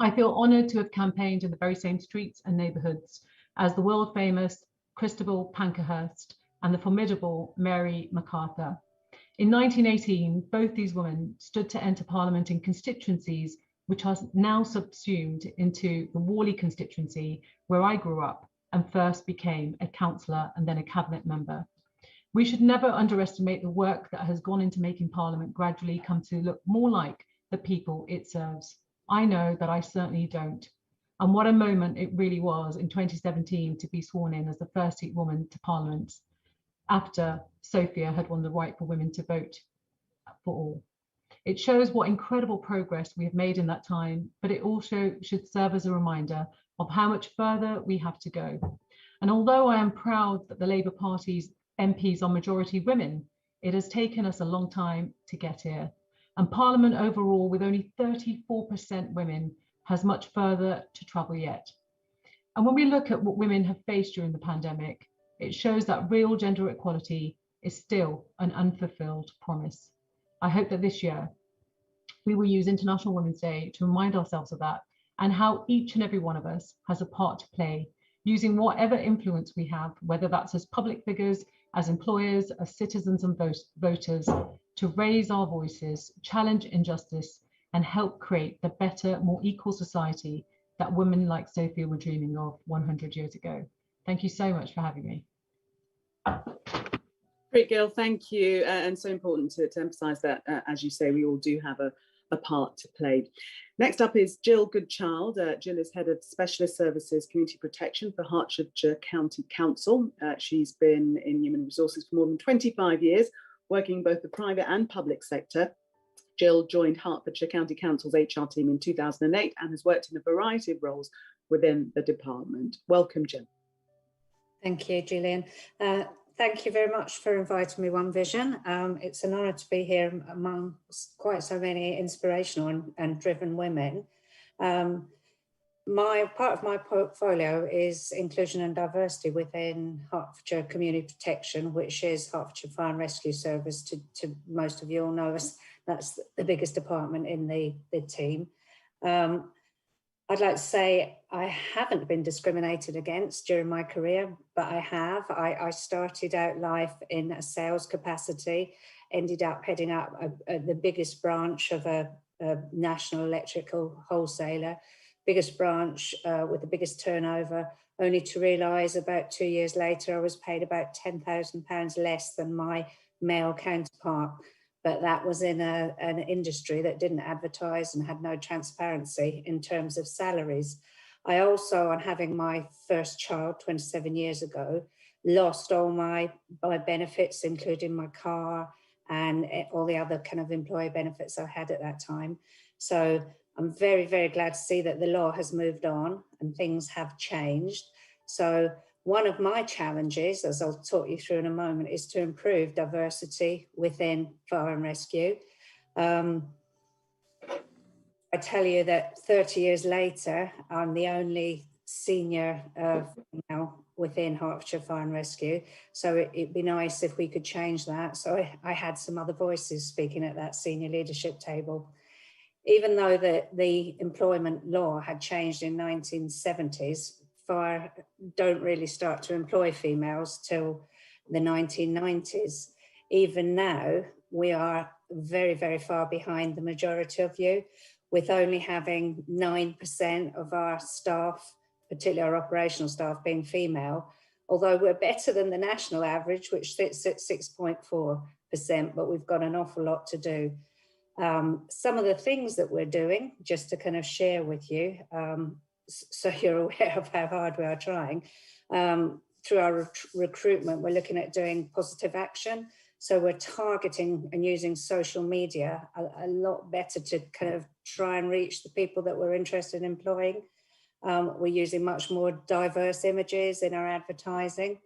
I feel honoured to have campaigned in the very same streets and neighbourhoods as the world famous Christabel Pankhurst and the formidable Mary MacArthur. In 1918, both these women stood to enter Parliament in constituencies which are now subsumed into the Worley constituency, where I grew up and first became a councillor and then a cabinet member. We should never underestimate the work that has gone into making Parliament gradually come to look more like the people it serves. I know that I certainly don't. And what a moment it really was in 2017 to be sworn in as the first Sikh woman to Parliament after Sophia had won the right for women to vote for all. It shows what incredible progress we have made in that time, but it also should serve as a reminder of how much further we have to go. And although I am proud that the Labour Party's MPs are majority women, it has taken us a long time to get here. And Parliament overall, with only 34% women, has much further to travel yet. And when we look at what women have faced during the pandemic, it shows that real gender equality is still an unfulfilled promise. I hope that this year we will use International Women's Day to remind ourselves of that and how each and every one of us has a part to play, using whatever influence we have, whether that's as public figures, as employers, as citizens and voters, to raise our voices, challenge injustice, and help create the better, more equal society that women like Sophia were dreaming of 100 years ago. Thank you so much for having me. Great, Gill, thank you. And so important to emphasise that, as you say, we all do have a part to play. Next up is Jill Goodchild. Jill is Head of Specialist Services Community Protection for Hertfordshire County Council. She's been in human resources for more than 25 years, working in both the private and public sector. Jill joined Hertfordshire County Council's HR team in 2008 and has worked in a variety of roles within the department. Welcome, Jill. Thank you, Gillian. Thank you very much for inviting me, One Vision. It's an honour to be here among quite so many inspirational and driven women. Part of my portfolio is inclusion and diversity within Hertfordshire Community Protection, which is Hertfordshire Fire and Rescue Service. To most of you all know us, that's the biggest department in the team. I'd like to say I haven't been discriminated against during my career, but I have. I started out life in a sales capacity, ended up heading up the biggest branch of a national electrical wholesaler, biggest branch with the biggest turnover, only to realise about 2 years later I was paid about £10,000 less than my male counterpart. But that was in an industry that didn't advertise and had no transparency in terms of salaries. I also, on having my first child 27 years ago, lost all my benefits, including my car and all the other kind of employee benefits I had at that time. So I'm very, very glad to see that the law has moved on and things have changed. So one of my challenges, as I'll talk you through in a moment, is to improve diversity within fire and rescue. I tell you that 30 years later, I'm the only senior female within Hertfordshire Fire and Rescue. So it'd be nice if we could change that. So I had some other voices speaking at that senior leadership table. Even though the employment law had changed in 1970s, fire don't really start to employ females till the 1990s. Even now, we are very, very far behind the majority of you, with only having 9% of our staff, particularly our operational staff, being female, although we're better than the national average, which sits at 6.4%, but we've got an awful lot to do. Some of the things that we're doing, just to kind of share with you, so you're aware of how hard we are trying. Through our recruitment, we're looking at doing positive action. So we're targeting and using social media a lot better to kind of try and reach the people that we're interested in employing. We're using much more diverse images in our advertising.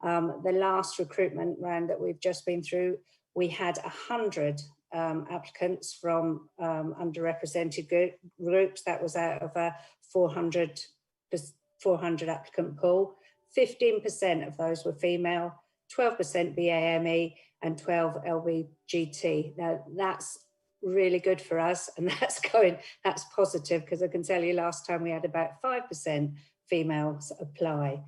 The last recruitment round that we've just been through, we had 100 applicants from underrepresented groups. That was out of a 400 applicant pool. 15% of those were female, 12% BAME and 12 LBGT. Now that's really good for us, and that's positive, because I can tell you last time we had about 5% females apply.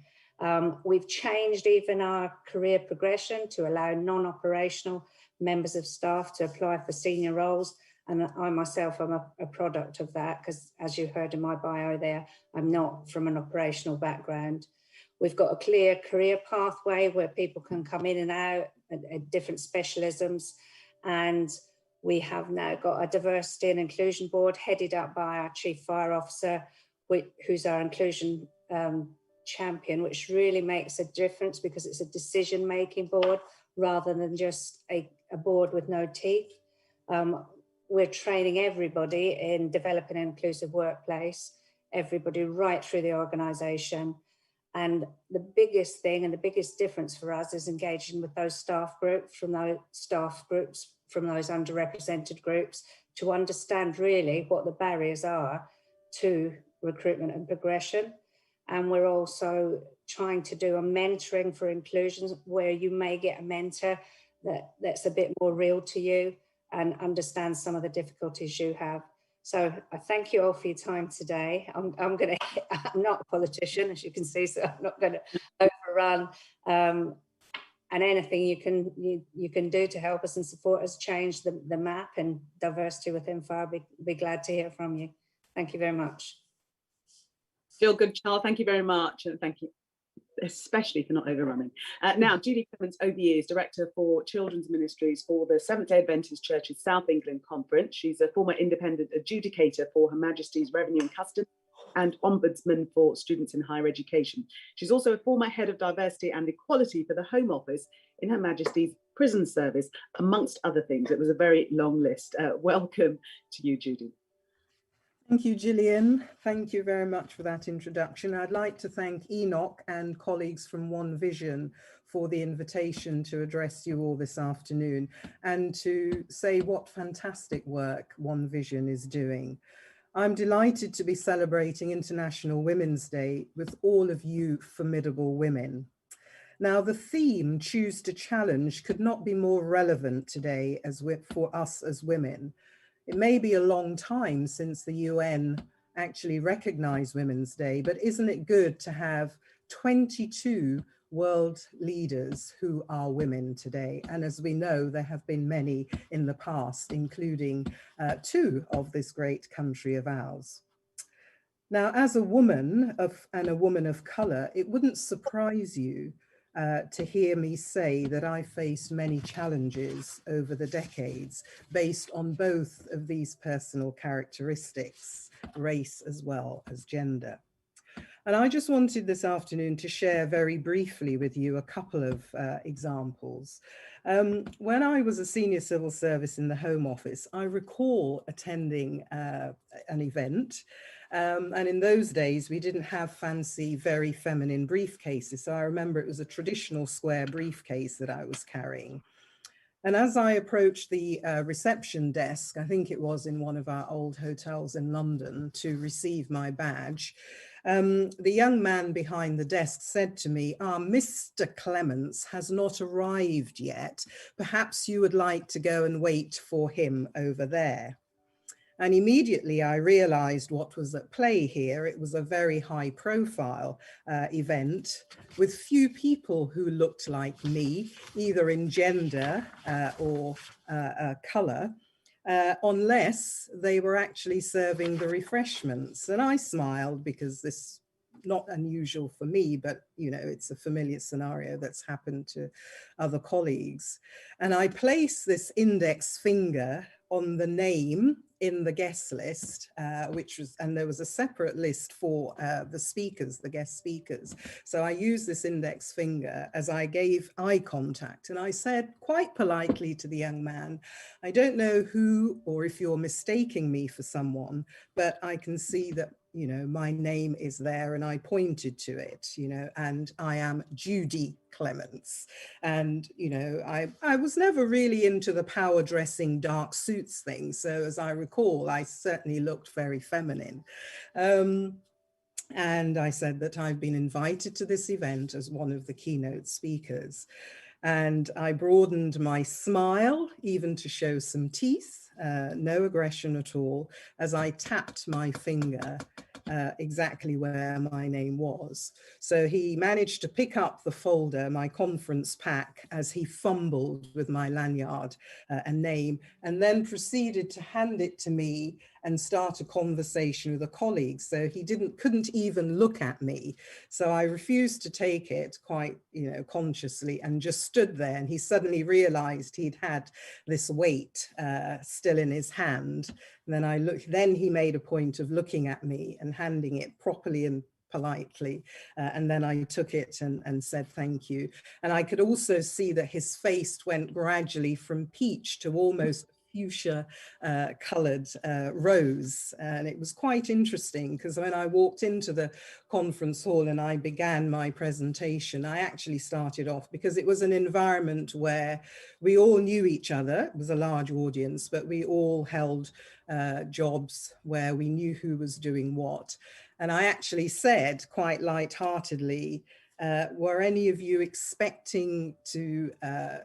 We've changed even our career progression to allow non-operational members of staff to apply for senior roles. And I myself am a product of that, because as you heard in my bio there, I'm not from an operational background. We've got a clear career pathway where people can come in and out at different specialisms. And we have now got a diversity and inclusion board headed up by our Chief Fire Officer, who's our inclusion champion, which really makes a difference because it's a decision-making board rather than just a board with no teeth. We're training everybody in developing an inclusive workplace, everybody right through the organisation. And the biggest thing and the biggest difference for us is engaging with those staff groups from those underrepresented groups to understand really what the barriers are to recruitment and progression. And we're also trying to do a mentoring for inclusion where you may get a mentor that's a bit more real to you and understand some of the difficulties you have. So I thank you all for your time today. I'm not a politician, as you can see, so I'm not going to overrun. And anything you can do to help us and support us change the map and diversity within fire, be glad to hear from you. Thank you very much. Jill Goodchild, thank you very much, and thank you especially for not overrunning. Now, Julie Clements Overyears, Director for Children's Ministries for the Seventh-day Adventist Church's South England Conference. She's a former independent adjudicator for Her Majesty's Revenue and Customs and Ombudsman for Students in Higher Education. She's also a former Head of Diversity and Equality for the Home Office in Her Majesty's Prison Service, amongst other things. It was a very long list. Welcome to you, Judy. Thank you, Gillian. Thank you very much for that introduction. I'd like to thank Enoch and colleagues from One Vision for the invitation to address you all this afternoon and to say what fantastic work One Vision is doing. I'm delighted to be celebrating International Women's Day with all of you formidable women. Now, the theme, Choose to Challenge, could not be more relevant today for us as women. It may be a long time since the UN actually recognize Women's Day, but isn't it good to have 22 world leaders who are women today? And as we know, there have been many in the past, including 2 of this great country of ours. Now, as a woman and a woman of color, it wouldn't surprise you to hear me say that I faced many challenges over the decades based on both of these personal characteristics, race as well as gender. And I just wanted this afternoon to share very briefly with you a couple of examples. When I was a senior civil service in the Home Office, I recall attending an event. And in those days, we didn't have fancy, very feminine briefcases. So I remember it was a traditional square briefcase that I was carrying. And as I approached the reception desk, I think it was in one of our old hotels in London, to receive my badge, the young man behind the desk said to me, Mr. Clements has not arrived yet. Perhaps you would like to go and wait for him over there. And immediately I realized what was at play here. It was a very high profile event with few people who looked like me, either in gender or color, unless they were actually serving the refreshments. And I smiled because this, not unusual for me, but you know, it's a familiar scenario that's happened to other colleagues. And I placed this index finger on the name in the guest list, and there was a separate list for the speakers, the guest speakers. So I used this index finger as I gave eye contact, and I said quite politely to the young man, I don't know who or if you're mistaking me for someone, but I can see that, you know, my name is there, and I pointed to it, you know, and I am Judy Clements. And, you know, I was never really into the power dressing dark suits thing. So as I recall, I certainly looked very feminine. And I said that I've been invited to this event as one of the keynote speakers. And I broadened my smile, even to show some teeth, no aggression at all, as I tapped my finger exactly where my name was. So he managed to pick up the folder, my conference pack, as he fumbled with my lanyard and name, and then proceeded to hand it to me and start a conversation with a colleague. So he couldn't even look at me. So I refused to take it quite, you know, consciously, and just stood there. And he suddenly realized he'd had this weight still in his hand. And then I looked, then he made a point of looking at me and handing it properly and politely. And then I took it and said, thank you. And I could also see that his face went gradually from peach to almost fuchsia colored rose. And it was quite interesting because when I walked into the conference hall and I began my presentation, I actually started off, because it was an environment where we all knew each other. It was a large audience, but we all held jobs where we knew who was doing what. And I actually said quite lightheartedly, were any of you expecting to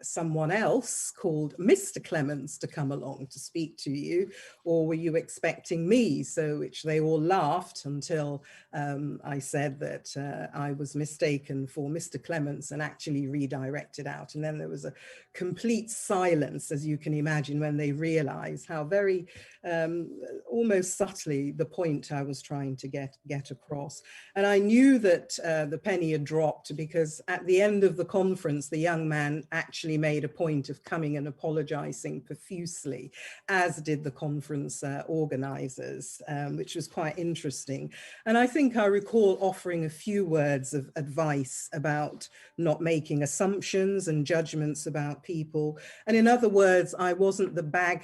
someone else called Mr. Clements to come along to speak to you, or were you expecting me? So which they all laughed until I said that I was mistaken for Mr. Clements and actually redirected out. And then there was a complete silence, as you can imagine, when they realized how very almost subtly the point I was trying to get across. And I knew that the penny had dropped, because at the end of the conference, the young man actually made a point of coming and apologizing profusely, as did the conference organizers, which was quite interesting. And I think I recall offering a few words of advice about not making assumptions and judgments about people. And in other words, I wasn't the bag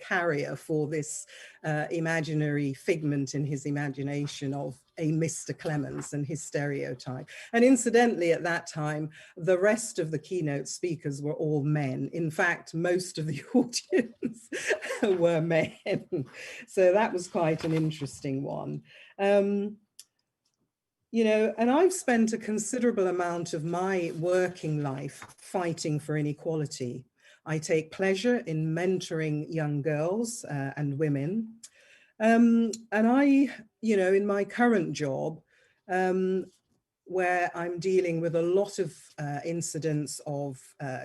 carrier for this imaginary figment in his imagination of a Mr. Clements and his stereotype. And incidentally, at that time, the rest of the keynote speakers were all men. In fact, most of the audience were men. So that was quite an interesting one. You know, and I've spent a considerable amount of my working life fighting for inequality. I take pleasure in mentoring young girls and women. And I, in my current job, where I'm dealing with a lot of incidents of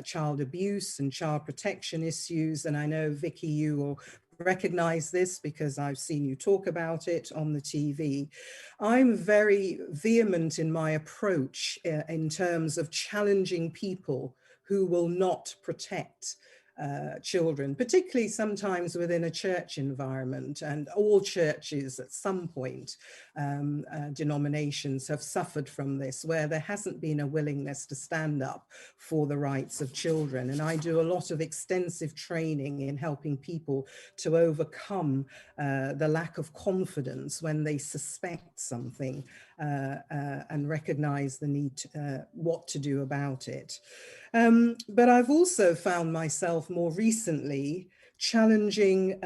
child abuse and child protection issues, and I know, Vicky, you will recognize this because I've seen you talk about it on the TV. I'm very vehement in my approach in terms of challenging people who will not protect children, particularly sometimes within a church environment, and all churches at some point, denominations have suffered from this, where there hasn't been a willingness to stand up for the rights of children. And I do a lot of extensive training in helping people to overcome the lack of confidence when they suspect something and recognize the need to, what to do about it. But I've also found myself more recently challenging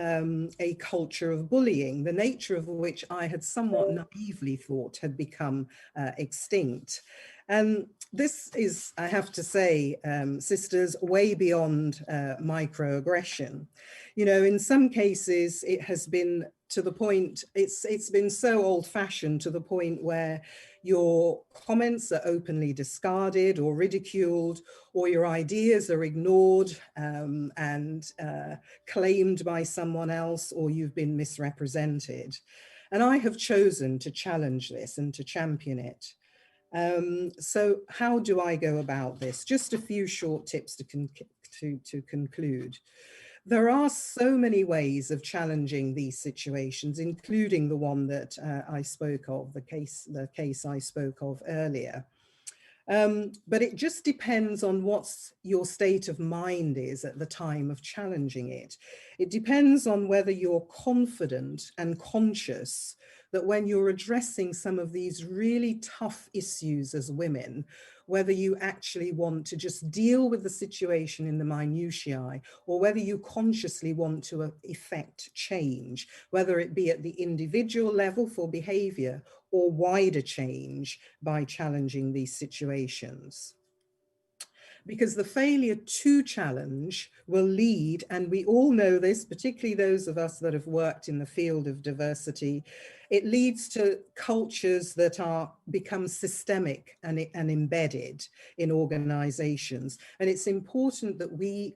a culture of bullying, the nature of which I had somewhat naively thought had become extinct. And this is, I have to say, sisters, way beyond microaggression. In some cases, it has been to the point, it's been so old-fashioned to the point where your comments are openly discarded or ridiculed, or your ideas are ignored and claimed by someone else, or you've been misrepresented. And I have chosen to challenge this and to champion it. So how do I go about this? Just a few short tips to conclude. There are so many ways of challenging these situations, including the one that I spoke of, the case I spoke of earlier. But it just depends on what your state of mind is at the time of challenging it. It depends on whether you're confident and conscious that when you're addressing some of these really tough issues as women, whether you actually want to just deal with the situation in the minutiae, or whether you consciously want to effect change, whether it be at the individual level for behavior or wider change by challenging these situations. Because the failure to challenge will lead, and we all know this, particularly those of us that have worked in the field of diversity, it leads to cultures that become systemic and embedded in organizations. And it's important that we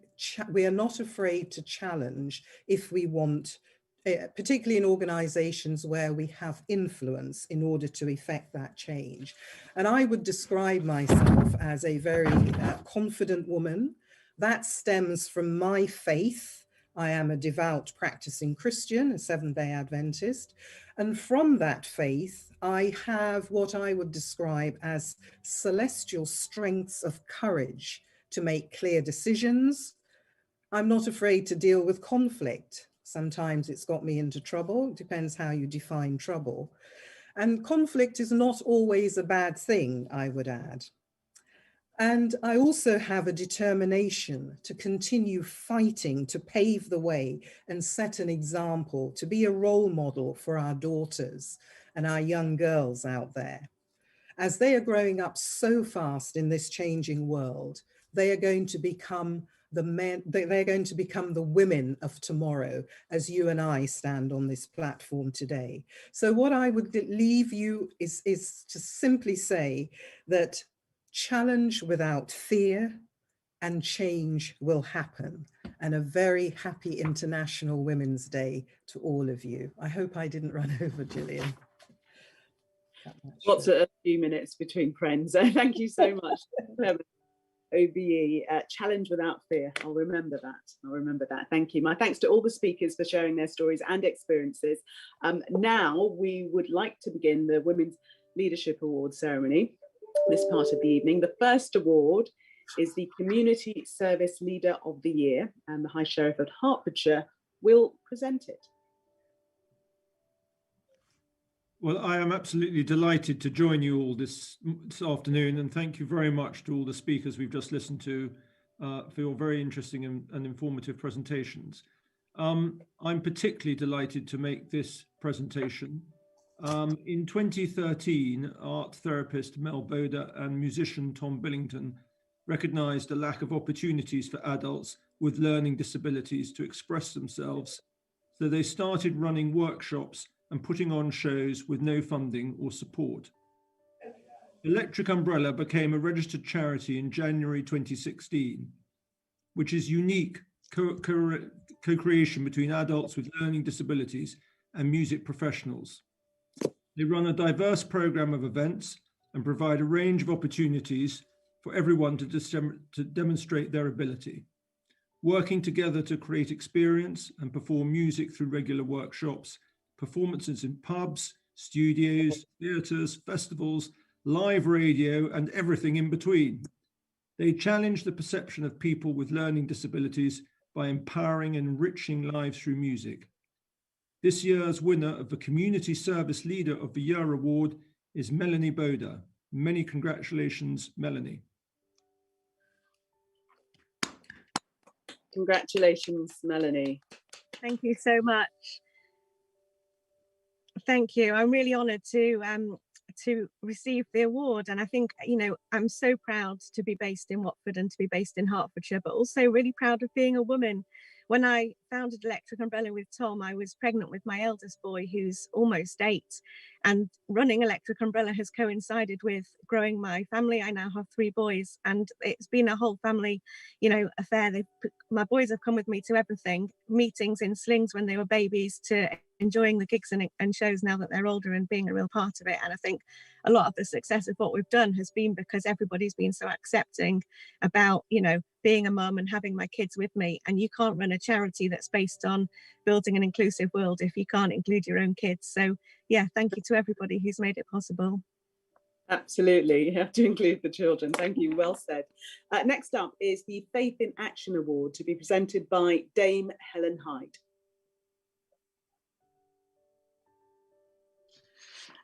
are not afraid to challenge if we want, particularly in organizations where we have influence, in order to effect that change. And I would describe myself as a very confident woman. That stems from my faith. I am a devout practicing Christian, a Seventh-day Adventist. And from that faith, I have what I would describe as celestial strengths of courage to make clear decisions. I'm not afraid to deal with conflict. Sometimes it's got me into trouble. It depends how you define trouble. And conflict is not always a bad thing, I would add. And I also have a determination to continue fighting, to pave the way and set an example, to be a role model for our daughters and our young girls out there. As they are growing up so fast in this changing world, they are going to become they're going to become the women of tomorrow, as you and I stand on this platform today. So what I would leave you is to simply say that challenge without fear and change will happen. And a very happy International Women's Day to all of you. I hope I didn't run over, Gillian. What's a few minutes between friends. Thank you so much. OBE, challenge without fear. I'll remember that. I'll remember that. Thank you. My thanks to all the speakers for sharing their stories and experiences. Now we would like to begin the Women's Leadership Award ceremony, this part of the evening. The first award is the Community Service Leader of the Year, and the High Sheriff of Hertfordshire will present it. Well, I am absolutely delighted to join you all this afternoon, and thank you very much to all the speakers we've just listened to for your very interesting and informative presentations. I'm particularly delighted to make this presentation. In 2013, art therapist Mel Boda and musician Tom Billington recognised a lack of opportunities for adults with learning disabilities to express themselves so they started running workshops and putting on shows with no funding or support. Electric Umbrella became a registered charity in January 2016, which is unique co-creation between adults with learning disabilities and music professionals. They run a diverse program of events and provide a range of opportunities for everyone to demonstrate their ability. Working together to create experience and perform music through regular workshops, performances in pubs, studios, theatres, festivals, live radio, and everything in between. They challenge the perception of people with learning disabilities by empowering and enriching lives through music. This year's winner of the Community Service Leader of the Year Award is Melanie Boda. Many congratulations, Melanie. Congratulations, Melanie. Thank you so much. Thank you. I'm really honoured to receive the award, and I think, you know, I'm so proud to be based in Watford and to be based in Hertfordshire, but also really proud of being a woman. When I founded Electric Umbrella with Tom, I was pregnant with my eldest boy, who's almost 8, and running Electric Umbrella has coincided with growing my family. I now have 3 boys, and it's been a whole family, you know, affair. My boys have come with me to everything, meetings in slings when they were babies, to enjoying the gigs and shows now that they're older and being a real part of it. And I think a lot of the success of what we've done has been because everybody's been so accepting about, you know, being a mum and having my kids with me. And you can't run a charity that's based on building an inclusive world if you can't include your own kids. So yeah, thank you to everybody who's made it possible. Absolutely, you have to include the children. Thank you, well said. Next up is the Faith in Action Award, to be presented by Dame Helen Hyde.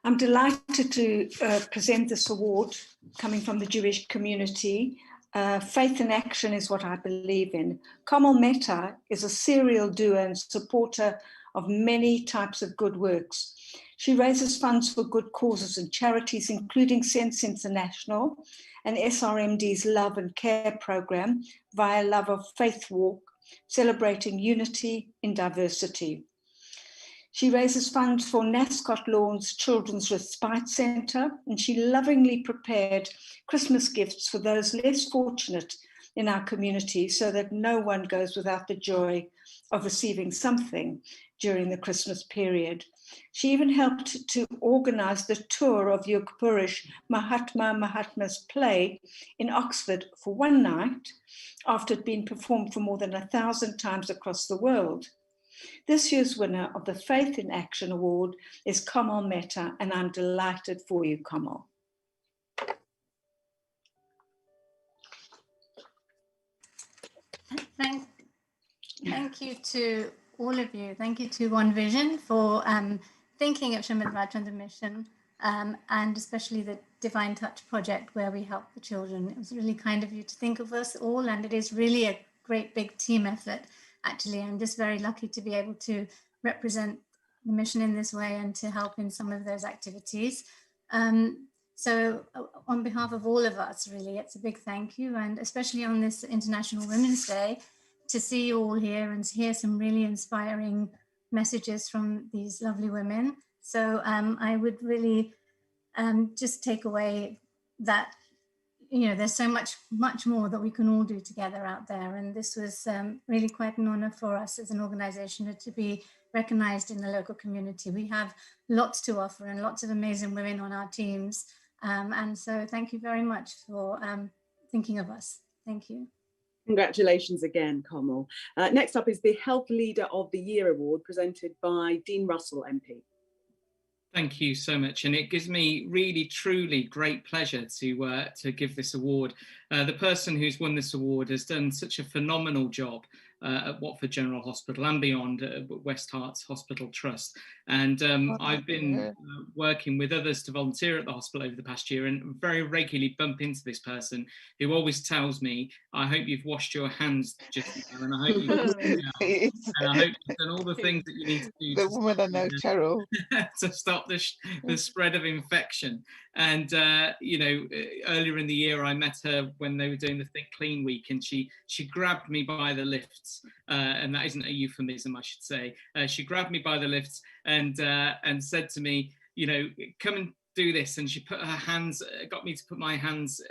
I'm delighted to present this award coming from the Jewish community. Faith in action is what I believe in. Kamal Mehta is a serial doer and supporter of many types of good works. She raises funds for good causes and charities, including Sense International and SRMD's Love and Care program via Love of Faith Walk, celebrating unity in diversity. She raises funds for Nascot Lawn's Children's Respite Centre, and she lovingly prepared Christmas gifts for those less fortunate in our community so that no one goes without the joy of receiving something during the Christmas period. She even helped to organise the tour of Yug Purish Mahatma's play in Oxford for one night after it had been performed for more than 1,000 times across the world. This year's winner of the Faith in Action Award is Kamal Mehta, and I'm delighted for you, Kamal. Thank you to all of you. Thank you to One Vision for thinking of Shamil Raj on the mission, and especially the Divine Touch project where we help the children. It was really kind of you to think of us all, and it is really a great big team effort. Actually, I'm just very lucky to be able to represent the mission in this way and to help in some of those activities. So on behalf of all of us, really, it's a big thank you, and especially on this International Women's Day, to see you all here and hear some really inspiring messages from these lovely women. So I would really just take away that, you know, there's so much more that we can all do together out there. And this was really quite an honor for us as an organization to be recognized in the local community. We have lots to offer and lots of amazing women on our teams. And so thank you very much for thinking of us. Thank you. Congratulations again, Kamal. Next up is the Health Leader of the Year Award, presented by Dean Russell MP. Thank you so much, and it gives me really, truly great pleasure to give this award. The person who's won this award has done such a phenomenal job at Watford General Hospital and beyond, West Herts Hospital Trust. And I've been working with others to volunteer at the hospital over the past year, and very regularly bump into this person who always tells me, I hope you've washed your hands just now, and I hope you've and I hope you've done all the things that you need to do the woman I know, Cheryl, to stop the spread of infection. And you know, earlier in the year I met her when they were doing the Think Clean week, and she grabbed me by the lift lifts, and that isn't a euphemism, I should say. She grabbed me by the lifts and said to me, you know, come and do this. And she put her hands, got me to put my hands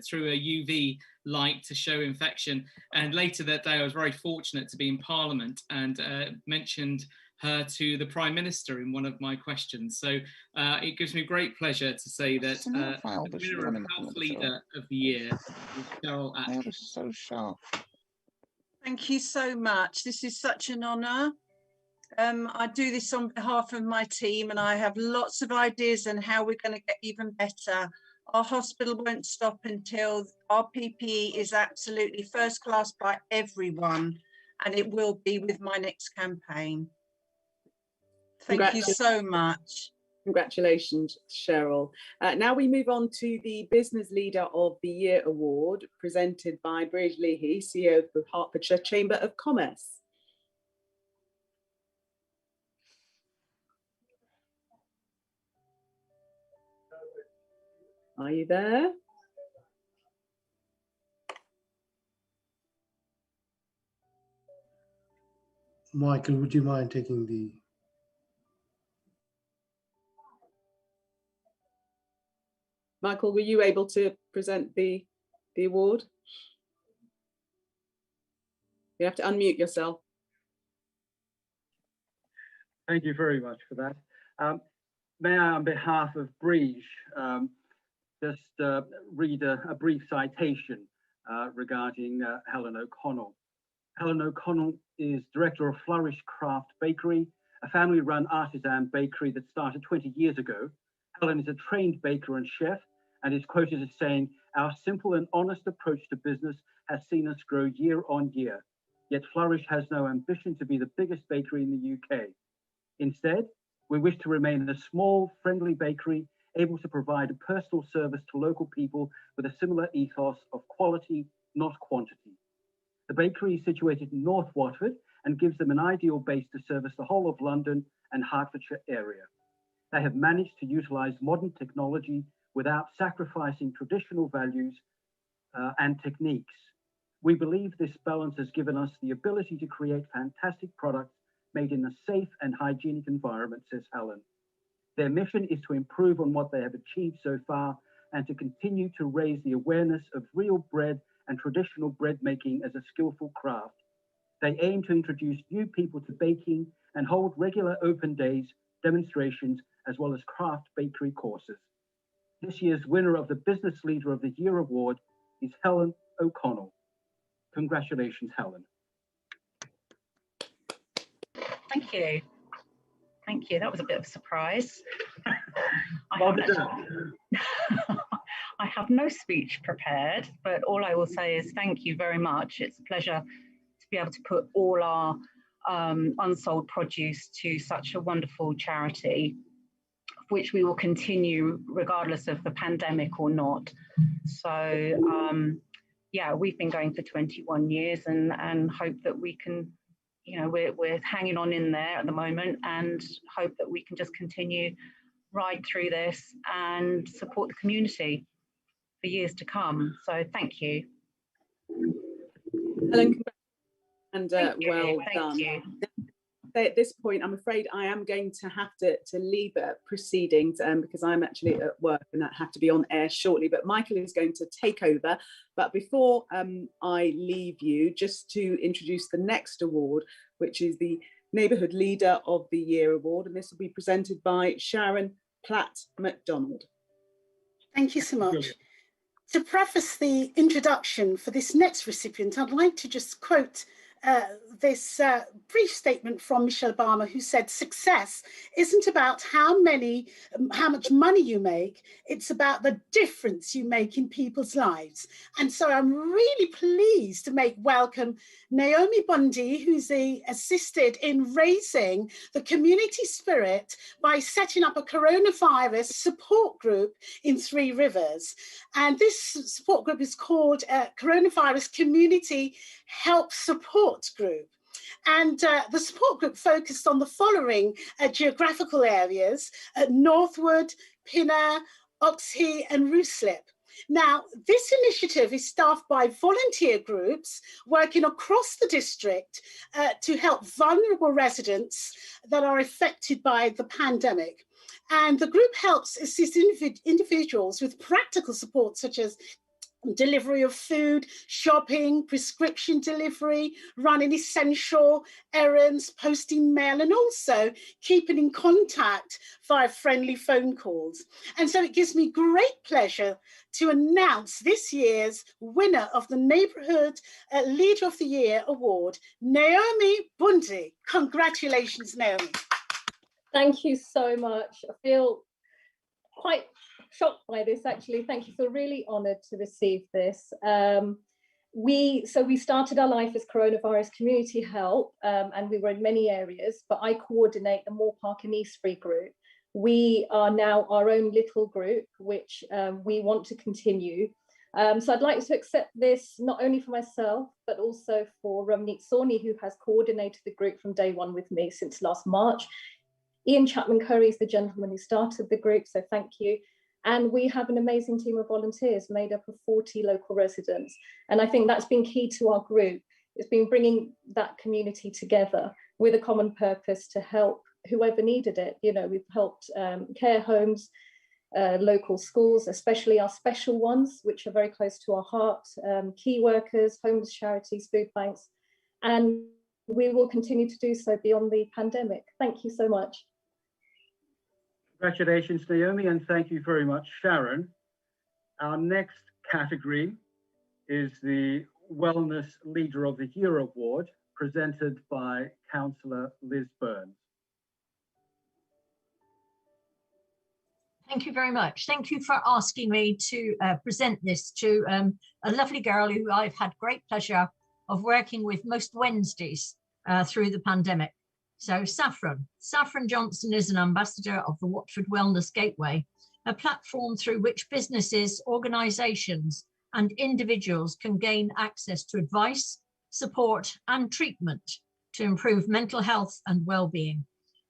through a UV light to show infection. And later that day, I was very fortunate to be in Parliament and mentioned her to the Prime Minister in one of my questions. So it gives me great pleasure to say that the winner of Health Leader of the Year is Cheryl Atkins. That was so sharp. Thank you so much. This is such an honour. I do this on behalf of my team, and I have lots of ideas on how we're going to get even better. Our hospital won't stop until our PPE is absolutely first class by everyone, and it will be with my next campaign. Thank you so much. Congratulations, Cheryl. Now we move on to the Business Leader of the Year Award, presented by Bridge Leahy, CEO of the Hertfordshire Chamber of Commerce. Are you there? Michael, would you mind taking the... Michael, were you able to present the award? You have to unmute yourself. Thank you very much for that. May I, on behalf of Bridge, just read a brief citation regarding Helen O'Connell. Helen O'Connell is director of Flourish Craft Bakery, a family-run artisan bakery that started 20 years ago. Helen is a trained baker and chef and is quoted as saying, "Our simple and honest approach to business has seen us grow year on year. Yet Flourish has no ambition to be the biggest bakery in the UK. Instead, we wish to remain a small, friendly bakery able to provide a personal service to local people with a similar ethos of quality, not quantity." The bakery is situated in North Watford and gives them an ideal base to service the whole of London and Hertfordshire area. They have managed to utilise modern technology without sacrificing traditional values and techniques. We believe this balance has given us the ability to create fantastic products made in a safe and hygienic environment, says Helen. Their mission is to improve on what they have achieved so far and to continue to raise the awareness of real bread and traditional bread making as a skillful craft. They aim to introduce new people to baking and hold regular open days, demonstrations, as well as craft bakery courses. This year's winner of the Business Leader of the Year Award is Helen O'Connell. Congratulations, Helen. Thank you. Thank you. That was a bit of a surprise. I have no speech prepared, but all I will say is thank you very much. It's a pleasure to be able to put all our unsold produce to such a wonderful charity, which we will continue regardless of the pandemic or not. So yeah, we've been going for 21 years and hope that we can, you know, we're hanging on in there at the moment and hope that we can just continue right through this and support the community for years to come. So thank you. Helen, and well Thank done. you. At this point, I'm afraid I am going to have to leave proceedings because I'm actually at work and I have to be on air shortly. But Michael is going to take over. But before I leave you, just to introduce the next award, which is the Neighbourhood Leader of the Year Award. And this will be presented by Sharon Platt MacDonald. Thank you so much. To preface the introduction for this next recipient, I'd like to just quote this brief statement from Michelle Obama, who said, "Success isn't about how much money you make, it's about the difference you make in people's lives." And so I'm really pleased to make welcome Naomi Bundy, who's assisted in raising the community spirit by setting up a coronavirus support group in Three Rivers. And this support group is called Coronavirus Community Help Support Group. And the support group focused on the following geographical areas: Northwood, Pinner, Oxhey and Ruislip. Now, this initiative is staffed by volunteer groups working across the district to help vulnerable residents that are affected by the pandemic. And the group helps assist individuals with practical support such as delivery of food, shopping, prescription delivery, running essential errands, posting mail, and also keeping in contact via friendly phone calls. And so it gives me great pleasure to announce this year's winner of the Neighbourhood Leader of the Year Award, Naomi Bundy. Congratulations, Naomi. Thank you so much. I feel quite shocked by this, actually. Thank you. I feel really honoured to receive this. We started our life as Coronavirus Community Help, and we were in many areas, but I coordinate the Moore Park and Eastbury group. We are now our own little group, which we want to continue. So I'd like to accept this not only for myself, but also for Ramneet Sawhney, who has coordinated the group from day one with me since last March. Ian Chapman Curry is the gentleman who started the group, so thank you. And we have an amazing team of volunteers made up of 40 local residents. And I think that's been key to our group. It's been bringing that community together with a common purpose to help whoever needed it. You know, we've helped care homes, local schools, especially our special ones, which are very close to our heart, key workers, homeless charities, food banks. And we will continue to do so beyond the pandemic. Thank you so much. Congratulations, Naomi, and thank you very much, Sharon. Our next category is the Wellness Leader of the Year Award, presented by Councillor Liz Burns. Thank you very much. Thank you for asking me to present this to a lovely girl who I've had great pleasure of working with most Wednesdays through the pandemic. So Saffron Johnson is an ambassador of the Watford Wellness Gateway, a platform through which businesses, organisations and individuals can gain access to advice, support and treatment to improve mental health and well-being,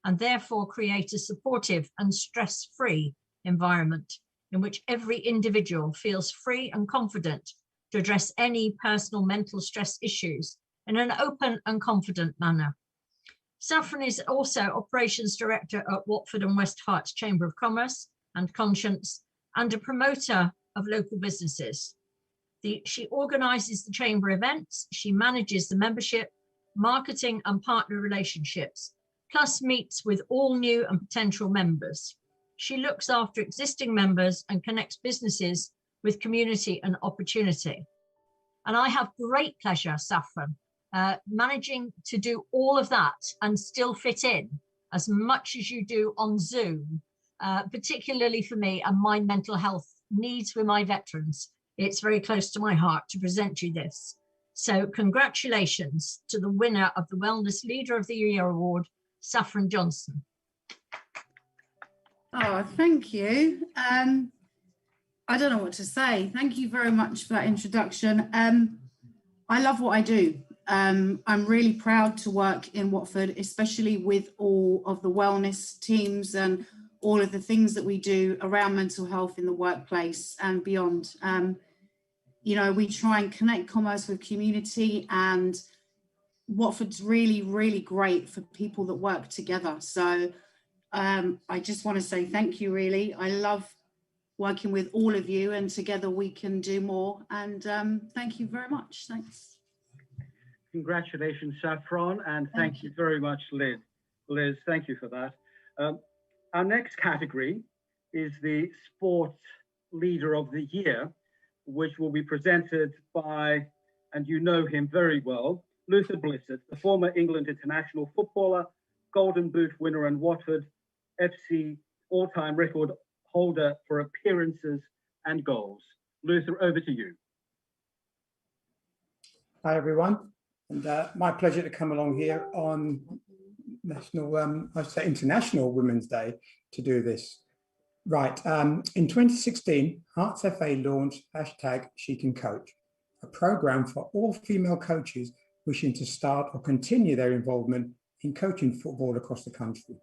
and therefore create a supportive and stress-free environment in which every individual feels free and confident to address any personal mental stress issues in an open and confident manner. Saffron is also Operations Director at Watford and West Herts Chamber of Commerce and Conscience, and a promoter of local businesses. She organises the Chamber events, she manages the membership, marketing and partner relationships, plus meets with all new and potential members. She looks after existing members and connects businesses with community and opportunity. And I have great pleasure, Saffron, managing to do all of that and still fit in as much as you do on Zoom, particularly for me and my mental health needs with my veterans. It's very close to my heart to present you this. So congratulations to the winner of the Wellness Leader of the Year Award, Saffron Johnson. Oh, thank you. I don't know what to say. Thank you very much for that introduction. I love what I do. I'm really proud to work in Watford, especially with all of the wellness teams and all of the things that we do around mental health in the workplace and beyond. You know, we try and connect commerce with community, and Watford's really, really great for people that work together. So I just want to say thank you, really. I love working with all of you, and together we can do more. And thank you very much. Thanks. Congratulations, Saffron, and thank you very much, Liz. Liz, thank you for that. Our next category is the Sport Leader of the Year, which will be presented by, and you know him very well, Luther Blissett, the former England international footballer, Golden Boot winner and Watford FC all-time record holder for appearances and goals. Luther, over to you. Hi, everyone. And my pleasure to come along here on International Women's Day to do this. Right, in 2016, Hearts FA launched #SheCanCoach, a program for all female coaches wishing to start or continue their involvement in coaching football across the country.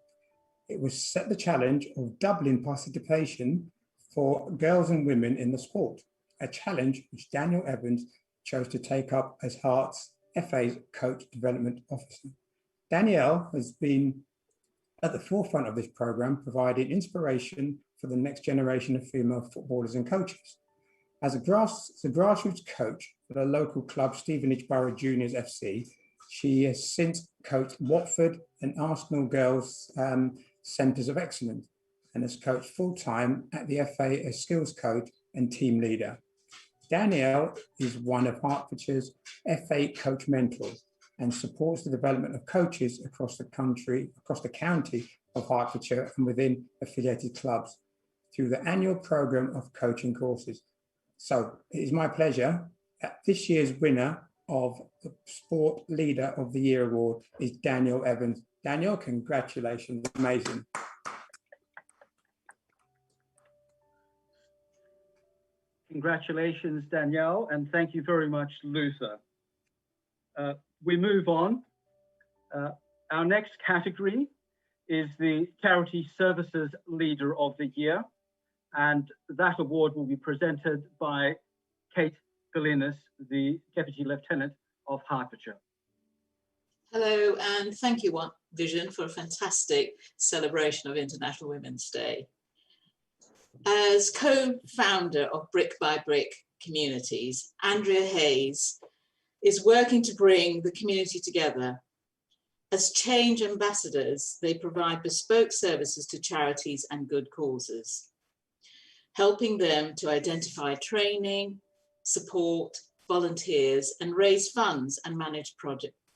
It was set the challenge of doubling participation for girls and women in the sport. a challenge which Daniel Evans chose to take up as Hearts FA's Coach Development Officer. Danielle has been at the forefront of this programme, providing inspiration for the next generation of female footballers and coaches. As a grassroots coach for the local club Stevenage Borough Juniors FC, she has since coached Watford and Arsenal Girls Centres of Excellence and has coached full-time at the FA as skills coach and team leader. Danielle is one of Hertfordshire's FA coach mentors and supports the development of coaches across the county of Hertfordshire and within affiliated clubs through the annual programme of coaching courses. So it is my pleasure that this year's winner of the Sport Leader of the Year award is Daniel Evans. Daniel, congratulations, amazing. Congratulations, Danielle, and thank you very much, Luther. We move on. Our next category is the Charity Services Leader of the Year, and that award will be presented by Kate Galinas, the Deputy Lieutenant of Hertfordshire. Hello, and thank you, One Vision, for a fantastic celebration of International Women's Day. As co-founder of Brick by Brick Communities, Andrea Hayes is working to bring the community together. As change ambassadors, they provide bespoke services to charities and good causes, helping them to identify training, support volunteers, and raise funds and manage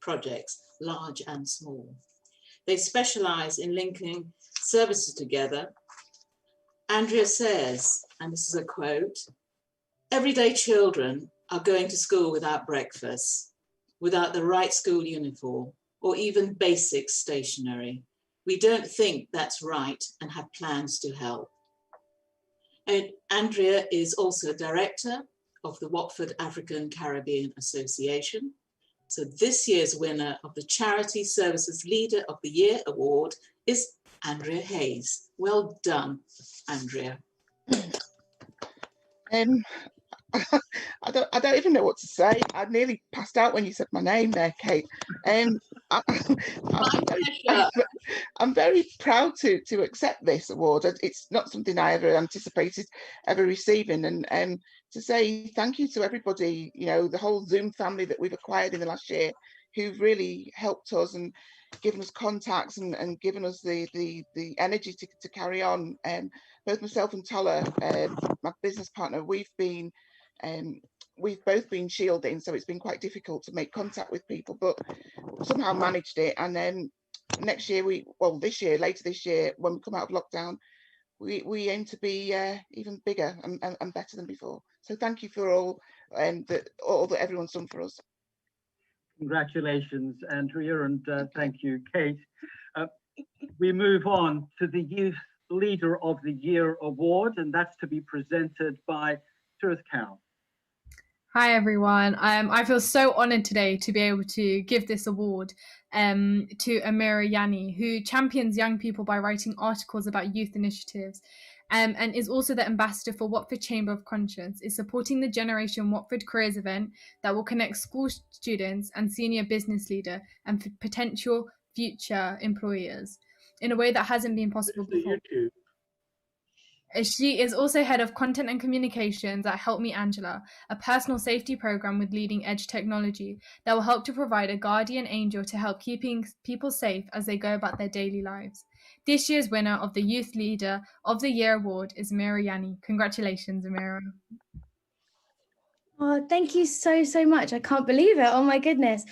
projects, large and small. They specialize in linking services together. Andrea says, and this is a quote, "Everyday children are going to school without breakfast, without the right school uniform, or even basic stationery. We don't think that's right and have plans to help." And Andrea is also director of the Watford African Caribbean Association. So this year's winner of the Charity Services Leader of the Year award is Andrea Hayes. Well done, Andrea. I don't even know what to say. I nearly passed out when you said my name there, Kate. I'm very proud to accept this award. It's not something I ever anticipated ever receiving, and to say thank you to everybody, you know, the whole Zoom family that we've acquired in the last year, who've really helped us and given us contacts and given us the energy to carry on. Both myself and Tola, my business partner, we've both been shielding, so it's been quite difficult to make contact with people, but somehow managed it. And then next year, later this year, when we come out of lockdown, we aim to be even bigger and better than before. So thank you for all that everyone's done for us. Congratulations, Andrea, and thank you, Kate. We move on to the Youth Leader of the Year award, and that's to be presented by Tirith Cow. Hi everyone. I feel so honoured today to be able to give this award to Amira Yani, who champions young people by writing articles about youth initiatives, and is also the ambassador for Watford Chamber of Conscience, is supporting the Generation Watford Careers event that will connect school students and senior business leader and potential future employers in a way that hasn't been possible before. She is also head of content and communications at Help Me Angela, a personal safety program with leading edge technology that will help to provide a guardian angel to help keeping people safe as they go about their daily lives. This year's winner of the Youth Leader of the Year award is Amira Yani. Congratulations, Amira. Oh, thank you so much. I can't believe it. Oh my goodness.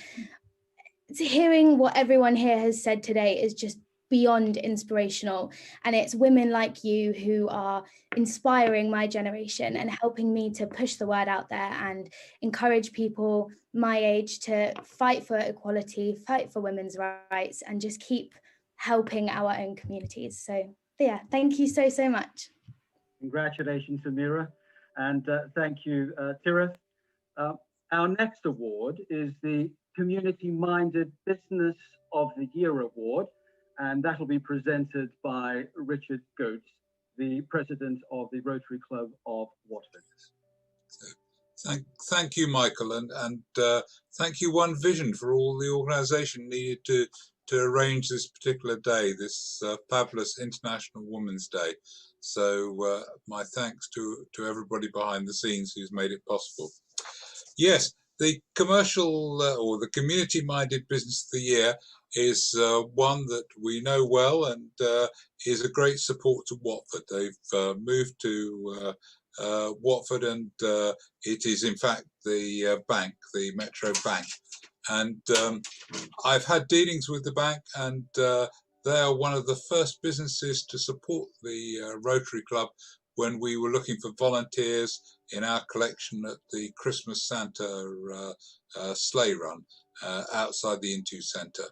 Hearing what everyone here has said today is just beyond inspirational, and it's women like you who are inspiring my generation and helping me to push the word out there and encourage people my age to fight for equality, fight for women's rights, and just keep helping our own communities. So yeah, thank you so much. Congratulations, Amira, and thank you, Tirith. Our next award is the Community Minded Business of the Year award, and that will be presented by Richard Goetz, the president of the Rotary Club of Watford. Thank you, Michael, and thank you, One Vision, for all the organisation needed to arrange this particular day, this fabulous International Women's Day. So my thanks to everybody behind the scenes who's made it possible. Yes, the commercial or the community-minded business of the year is one that we know well and is a great support to Watford. They've moved to Watford, and it is in fact the bank, the Metro Bank. And I've had dealings with the bank, and they are one of the first businesses to support the Rotary Club when we were looking for volunteers in our collection at the Christmas Santa sleigh run outside the Intu Centre.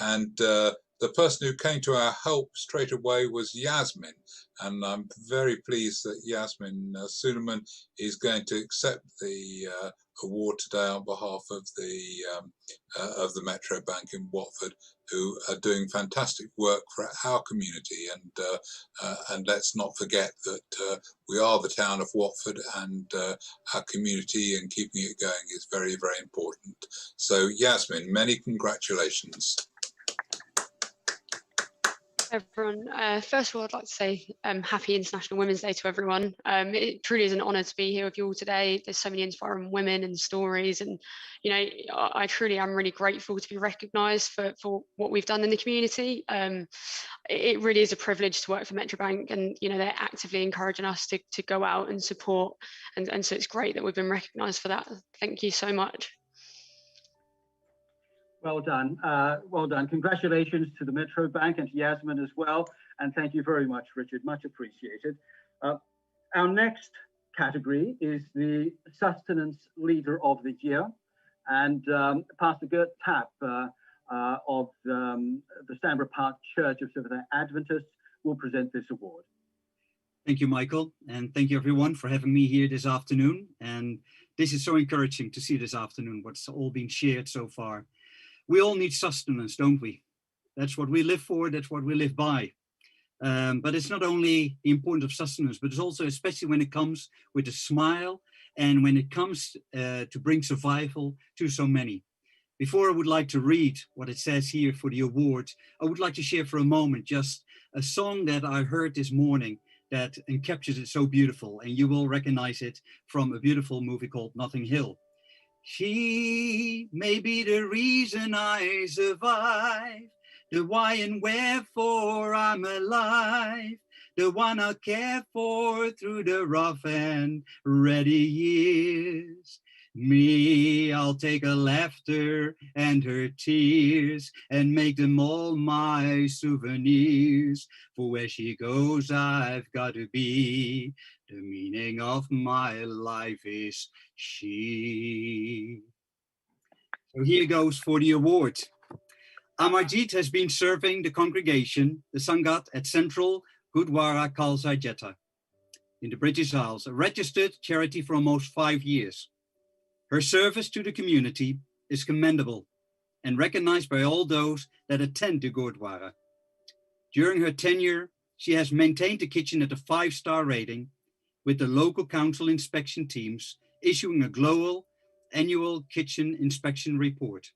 And the person who came to our help straight away was Yasmin, and I'm very pleased that Yasmin Suleiman is going to accept the award today on behalf of the Metro Bank in Watford, who are doing fantastic work for our community. And let's not forget that we are the town of Watford, and our community and keeping it going is very, very important. So Yasmin, many congratulations. Everyone, first of all, I'd like to say happy International Women's Day to everyone. It truly is an honour to be here with you all today. There's so many inspiring women and stories, and you know, I truly am really grateful to be recognised for what we've done in the community. It really is a privilege to work for Metro Bank, and you know, they're actively encouraging us to go out and support, and so it's great that we've been recognised for that. Thank you so much. Well done. Well done. Congratulations to the Metro Bank and to Yasmin as well. And thank you very much, Richard. Much appreciated. Our next category is the Sustenance Leader of the Year. And Pastor Gert Tapp of the Stanborough Park Church of Seventh-day Adventists will present this award. Thank you, Michael. And thank you, everyone, for having me here this afternoon. And this is so encouraging to see this afternoon, what's all been shared so far. We all need sustenance, don't we? That's what we live for, that's what we live by. But it's not only the importance of sustenance, but it's also, especially when it comes with a smile and when it comes to bring survival to so many. Before I would like to read what it says here for the award, I would like to share for a moment just a song that I heard this morning that captures it so beautiful, and you will recognize it from a beautiful movie called Notting Hill. She may be the reason I survive, the why and wherefore I'm alive, the one I'll care for through the rough and ready years. Me, I'll take her laughter and her tears and make them all my souvenirs. For where she goes, I've got to be. The meaning of my life is she. So here goes for the award. Amarjit has been serving the congregation, the Sangat, at Central Gurdwara Khalsa Jetta in the British Isles, a registered charity for almost 5 years. Her service to the community is commendable and recognized by all those that attend the Gurdwara. During her tenure, she has maintained the kitchen at a 5-star rating, with the local council inspection teams issuing a global annual kitchen inspection report.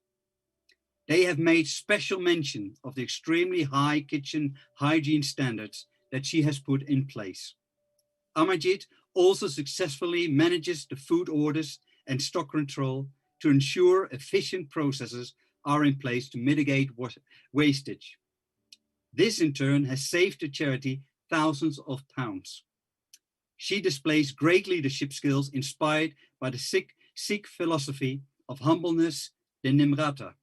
They have made special mention of the extremely high kitchen hygiene standards that she has put in place. Amarjit also successfully manages the food orders and stock control to ensure efficient processes are in place to mitigate wastage. This in turn has saved the charity thousands of pounds. She displays great leadership skills inspired by the Sikh philosophy of humbleness, the Nimrata.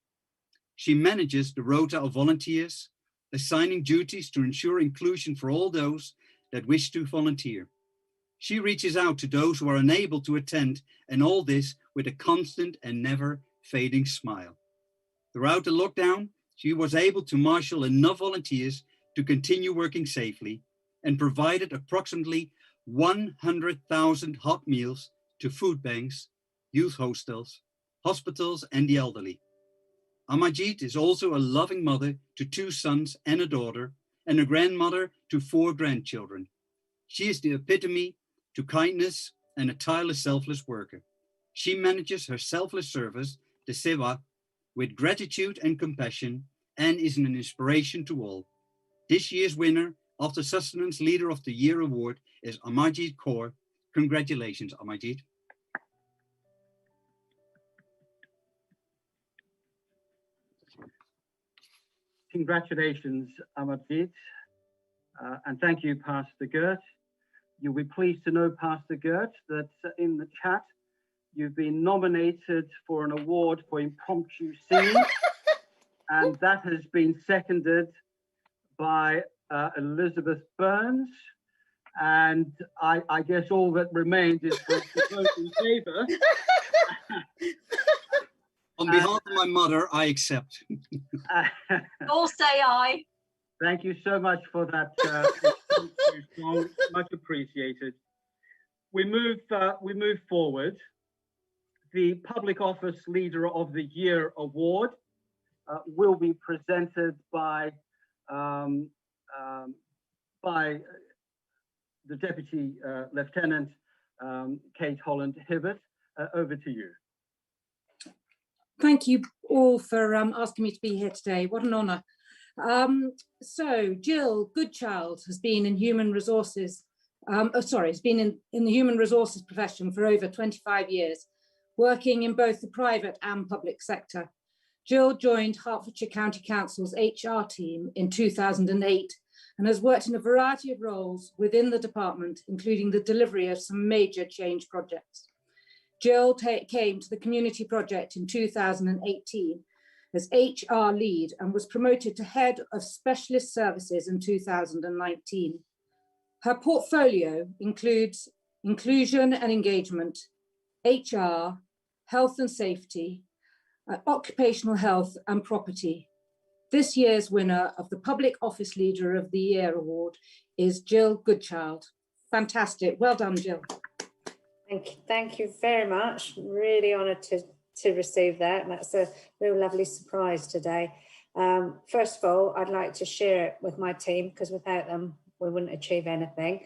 She manages the rota of volunteers, assigning duties to ensure inclusion for all those that wish to volunteer. She reaches out to those who are unable to attend, and all this with a constant and never fading smile. Throughout the lockdown, she was able to marshal enough volunteers to continue working safely and provided approximately 100,000 hot meals to food banks, youth hostels, hospitals, and the elderly. Amarjit is also a loving mother to 2 sons and a daughter, and a grandmother to 4 grandchildren. She is the epitome to kindness and a tireless, selfless worker. She manages her selfless service, the Seva, with gratitude and compassion, and is an inspiration to all. This year's winner of the Sustenance Leader of the Year award is Amarjit Kaur. Congratulations, Amarjit. Congratulations, Amarjit. And thank you, Pastor Gert. You'll be pleased to know, Pastor Gert, that in the chat, you've been nominated for an award for impromptu singing, and that has been seconded by Elizabeth Burns. And I guess all that remains is for us to vote in favour. On behalf of my mother, I accept. All say aye. Thank you so much for that song. Much appreciated. We move forward. The Public Office Leader of the Year award will be presented by the Deputy Lieutenant Kate Holland Hibbert. Over to you. Thank you all for asking me to be here today. What an honour. So Jill Goodchild has been in human resources, has been in the human resources profession for over 25 years, working in both the private and public sector. Jill joined Hertfordshire County Council's HR team in 2008 and has worked in a variety of roles within the department, including the delivery of some major change projects. Jill came to the community project in 2018 as HR lead and was promoted to head of specialist services in 2019. Her portfolio includes inclusion and engagement, HR, health and safety, occupational health and property. This year's winner of the Public Office Leader of the Year award is Jill Goodchild. Fantastic. Well done, Jill. Thank you very much. Really honoured to receive that. And that's a real lovely surprise today. First of all, I'd like to share it with my team because without them, we wouldn't achieve anything.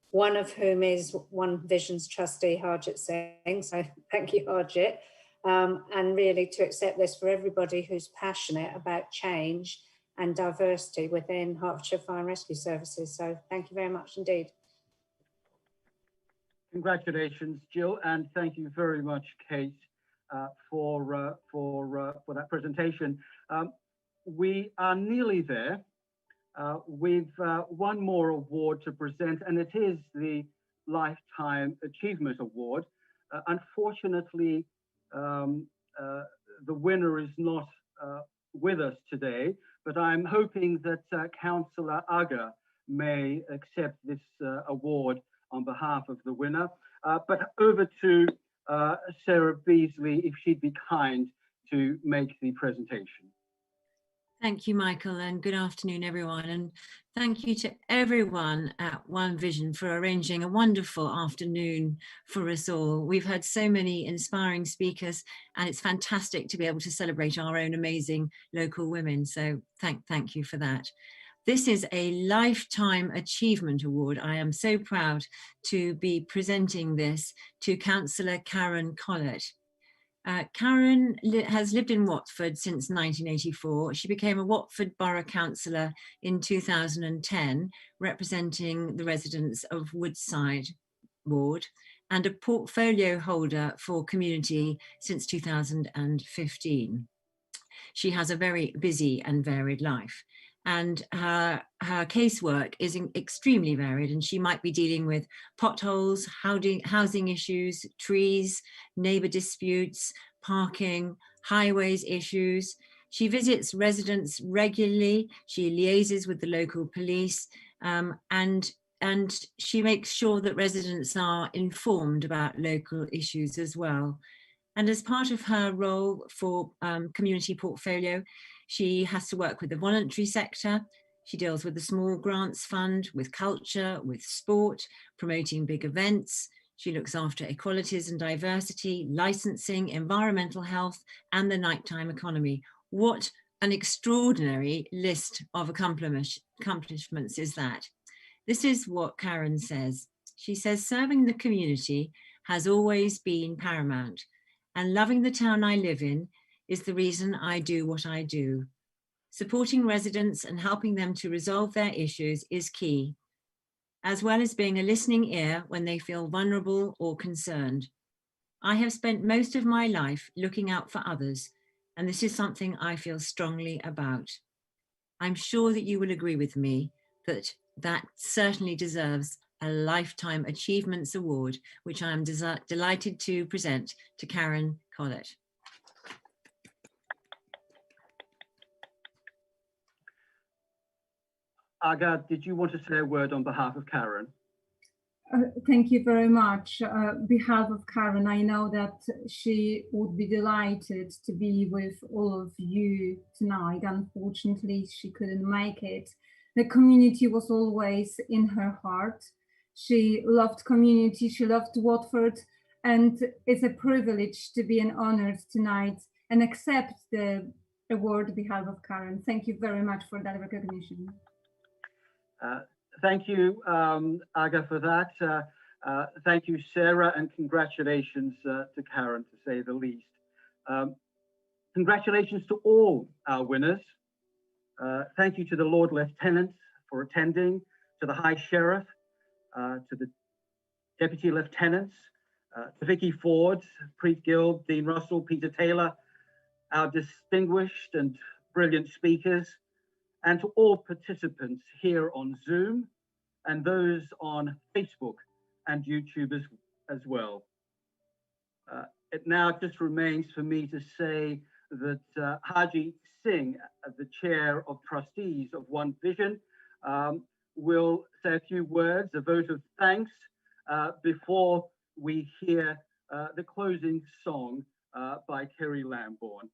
One of whom is One Vision's trustee, Harjit Singh. So thank you, Harjit. And really to accept this for everybody who's passionate about change and diversity within Hertfordshire Fire and Rescue Services. So thank you very much indeed. Congratulations, Jill, and thank you very much, Kate, for that presentation. We are nearly there. We've one more award to present, and it is the Lifetime Achievement Award. Unfortunately, the winner is not with us today, but I'm hoping that Councillor Aga may accept this award on behalf of the winner. But over to Sarah Beasley, if she'd be kind to make the presentation. Thank you, Michael, and good afternoon, everyone. And thank you to everyone at One Vision for arranging a wonderful afternoon for us all. We've had so many inspiring speakers, and it's fantastic to be able to celebrate our own amazing local women. So thank you for that. This is a Lifetime Achievement Award. I am so proud to be presenting this to Councillor Karen Collett. Karen has lived in Watford since 1984. She became a Watford Borough Councillor in 2010, representing the residents of Woodside Ward, and a portfolio holder for community since 2015. She has a very busy and varied life, and her casework is extremely varied, and she might be dealing with potholes, housing issues, trees, neighbour disputes, parking, highways issues. She visits residents regularly, she liaises with the local police, and she makes sure that residents are informed about local issues as well. And as part of her role for community portfolio, she has to work with the voluntary sector. She deals with the Small Grants Fund, with culture, with sport, promoting big events. She looks after equalities and diversity, licensing, environmental health, and the nighttime economy. What an extraordinary list of accomplishments is that. This is what Karen says. She says, serving the community has always been paramount, and loving the town I live in is the reason I do what I do. Supporting residents and helping them to resolve their issues is key, as well as being a listening ear when they feel vulnerable or concerned. I have spent most of my life looking out for others, and this is something I feel strongly about. I'm sure that you will agree with me that that certainly deserves a Lifetime Achievements Award, which I am delighted to present to Karen Collett. Aga, did you want to say a word on behalf of Karen? Thank you very much. Behalf of Karen, I know that she would be delighted to be with all of you tonight. Unfortunately, she couldn't make it. The community was always in her heart. She loved community, she loved Watford, and it's a privilege to be honoured tonight and accept the award on behalf of Karen. Thank you very much for that recognition. Thank you, Aga, for that. Thank you, Sarah, and congratulations to Karen, to say the least. Congratulations to all our winners. Thank you to the Lord Lieutenant for attending, to the High Sheriff, to the Deputy Lieutenants, to Vicky Ford, Preet Gill, Dean Russell, Peter Taylor, our distinguished and brilliant speakers, and to all participants here on Zoom and those on Facebook and YouTube as well. It now just remains for me to say that Harjeet Singh, the Chair of Trustees of One Vision, will say a few words, a vote of thanks, before we hear the closing song by Kerry Lambourne.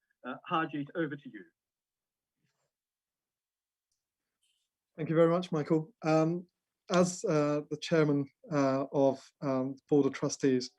Harjeet, over to you. Thank you very much, Michael. As the chairman of the Board of Trustees,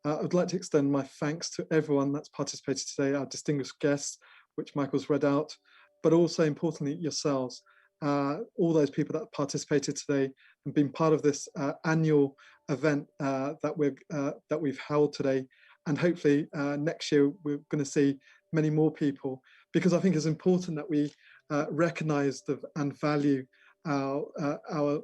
I would like to extend my thanks to everyone that's participated today, our distinguished guests, which Michael's read out, but also importantly yourselves, all those people that participated today and been part of this annual event that we've held today. And hopefully next year we're going to see many more people, because I think it's important that we recognise and value the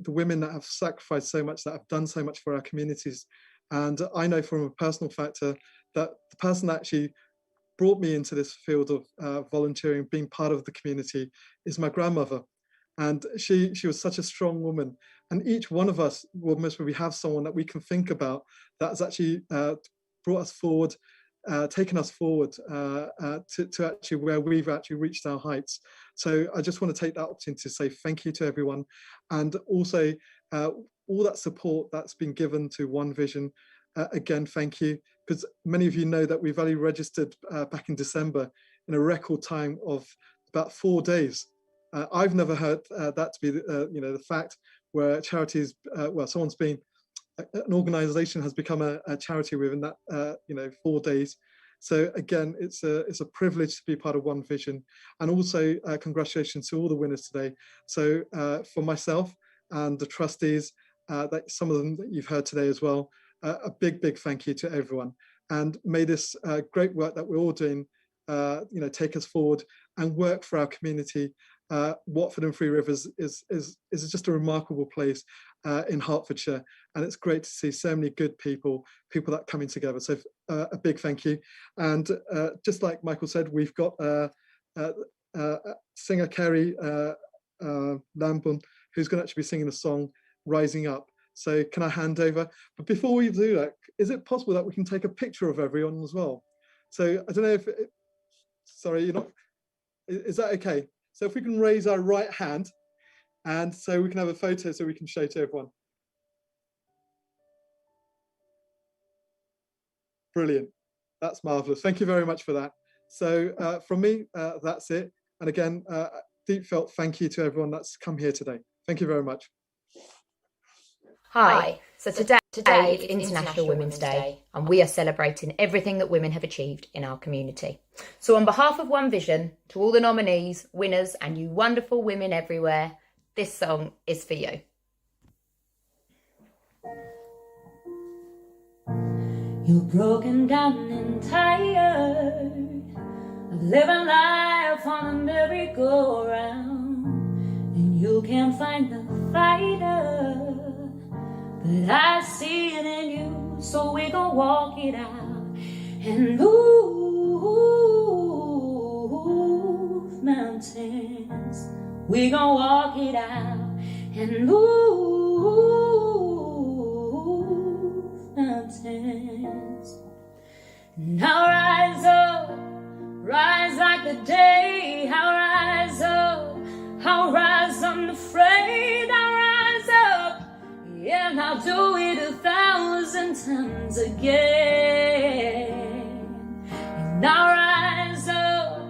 women that have sacrificed so much, that have done so much for our communities. And I know from a personal factor that the person that actually brought me into this field of volunteering, being part of the community, is my grandmother. And she was such a strong woman. And each one of us will most probably have someone that we can think about that has actually brought us forward, taken us forward to actually where we've actually reached our heights. So I just want to take that opportunity to say thank you to everyone, and also all that support that's been given to One Vision. Again, thank you, because many of you know that we've only registered back in December in a record time of about 4 days. I've never heard that to be the fact where charities, someone's been, an organisation has become a charity within that 4 days. So again, it's a privilege to be part of One Vision, and also congratulations to all the winners today. So for myself and the trustees, that some of them that you've heard today as well, a big thank you to everyone, and may this great work that we're all doing take us forward and work for our community. Watford and Three Rivers is just a remarkable place in Hertfordshire, and it's great to see so many good people that are coming together. So a big thank you. And just like Michael said, we've got singer Kerry Lambourne, who's going to actually be singing the song Rising Up. So can I hand over? But before we do that, is it possible that we can take a picture of everyone as well? So I don't know if, sorry, you're not, is that okay? So if we can raise our right hand, and so we can have a photo so we can show to everyone. Brilliant. That's marvelous. Thank you very much for that. So from me, that's it. And again, deep felt thank you to everyone that's come here today. Thank you very much. Hi. So today is International Women's Day, and we are celebrating everything that women have achieved in our community. So on behalf of One Vision, to all the nominees, winners, and you wonderful women everywhere, this song is for you. You're broken down and tired of living life on a merry-go-round, and you can't find the fighter, but I see it in you, so we gon' walk it out and move mountains. We gon' walk it out and move mountains. Now rise up, rise like the day. I'll rise up, I'll rise unafraid. I'll rise up, yeah, and I'll do it 1,000 times again. And I'll rise up,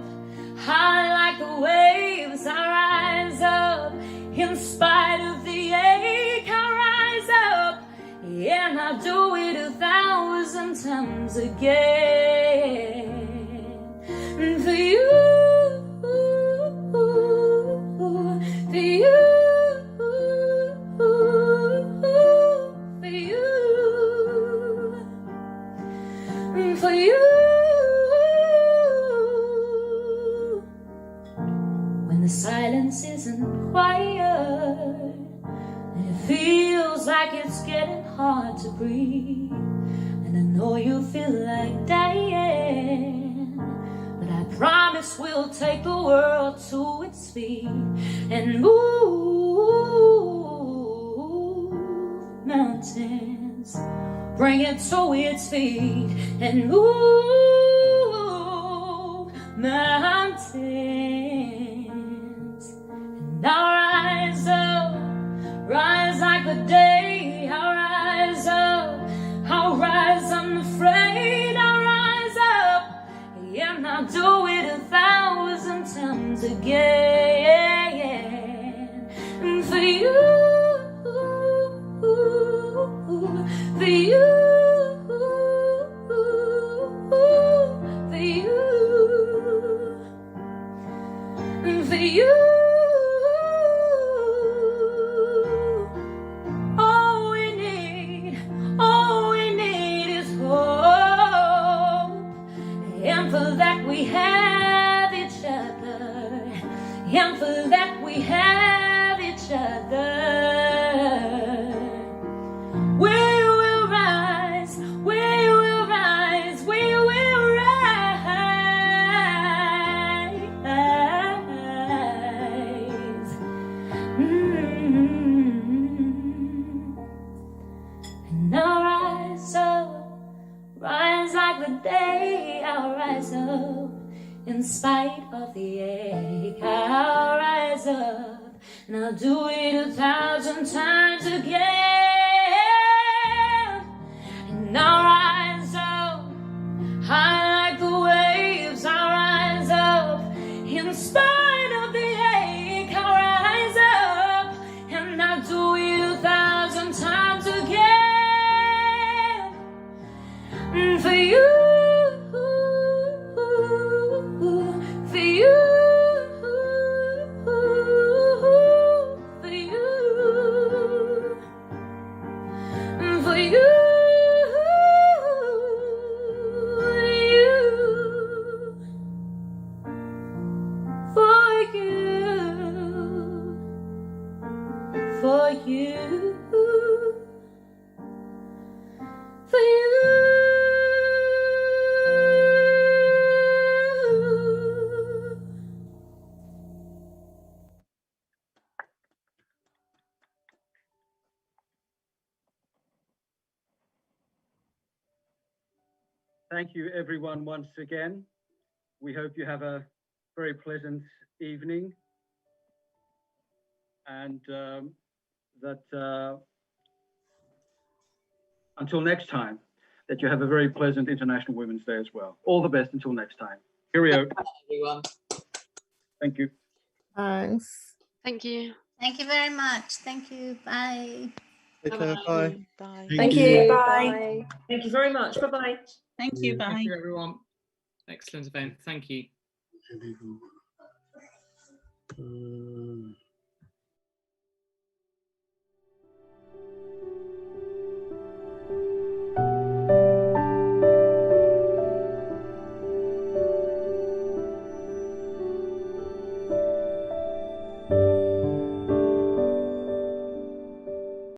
high like the waves. I'll rise up, in spite of the ache. I'll rise up, yeah, and I'll do it 1,000 times again. And for you, for you, for you. When the silence isn't quiet and it feels like it's getting hard to breathe, and I know you feel like dying, but I promise we'll take the world to its feet and move mountains. Bring it to its feet and move mountains. And I'll rise up, rise like the day. I'll rise up, I'll rise unafraid. I'll rise up, yeah, and I'll do it 1,000 times again. And for you, for you, for you, for you. All we need is hope, and for that we have each other, and for that we have each other. We will rise, we will rise, we will rise. And I'll rise up, rise like the day. I'll rise up, in spite of the ache. I'll rise up, and I'll do it 1,000 times again. And I'll rise up, high like the waves. I'll rise up, in spite of the ache. I'll rise up, and I'll do it 1,000 times again. And for you, for you, for you, for you. For you, for you. Thank you, everyone, once again. We hope you have a very pleasant evening, and that until next time, that you have a very pleasant International Women's Day as well. All the best until next time. Cheerio. Everyone. Thank you. Thanks. Thank you. Thank you very much. Thank you. Bye. Take care. Bye. Bye. Thank you. Bye. Thank you very much. Bye-bye. Thank you. Thank you, everyone. Excellent event. Thank you.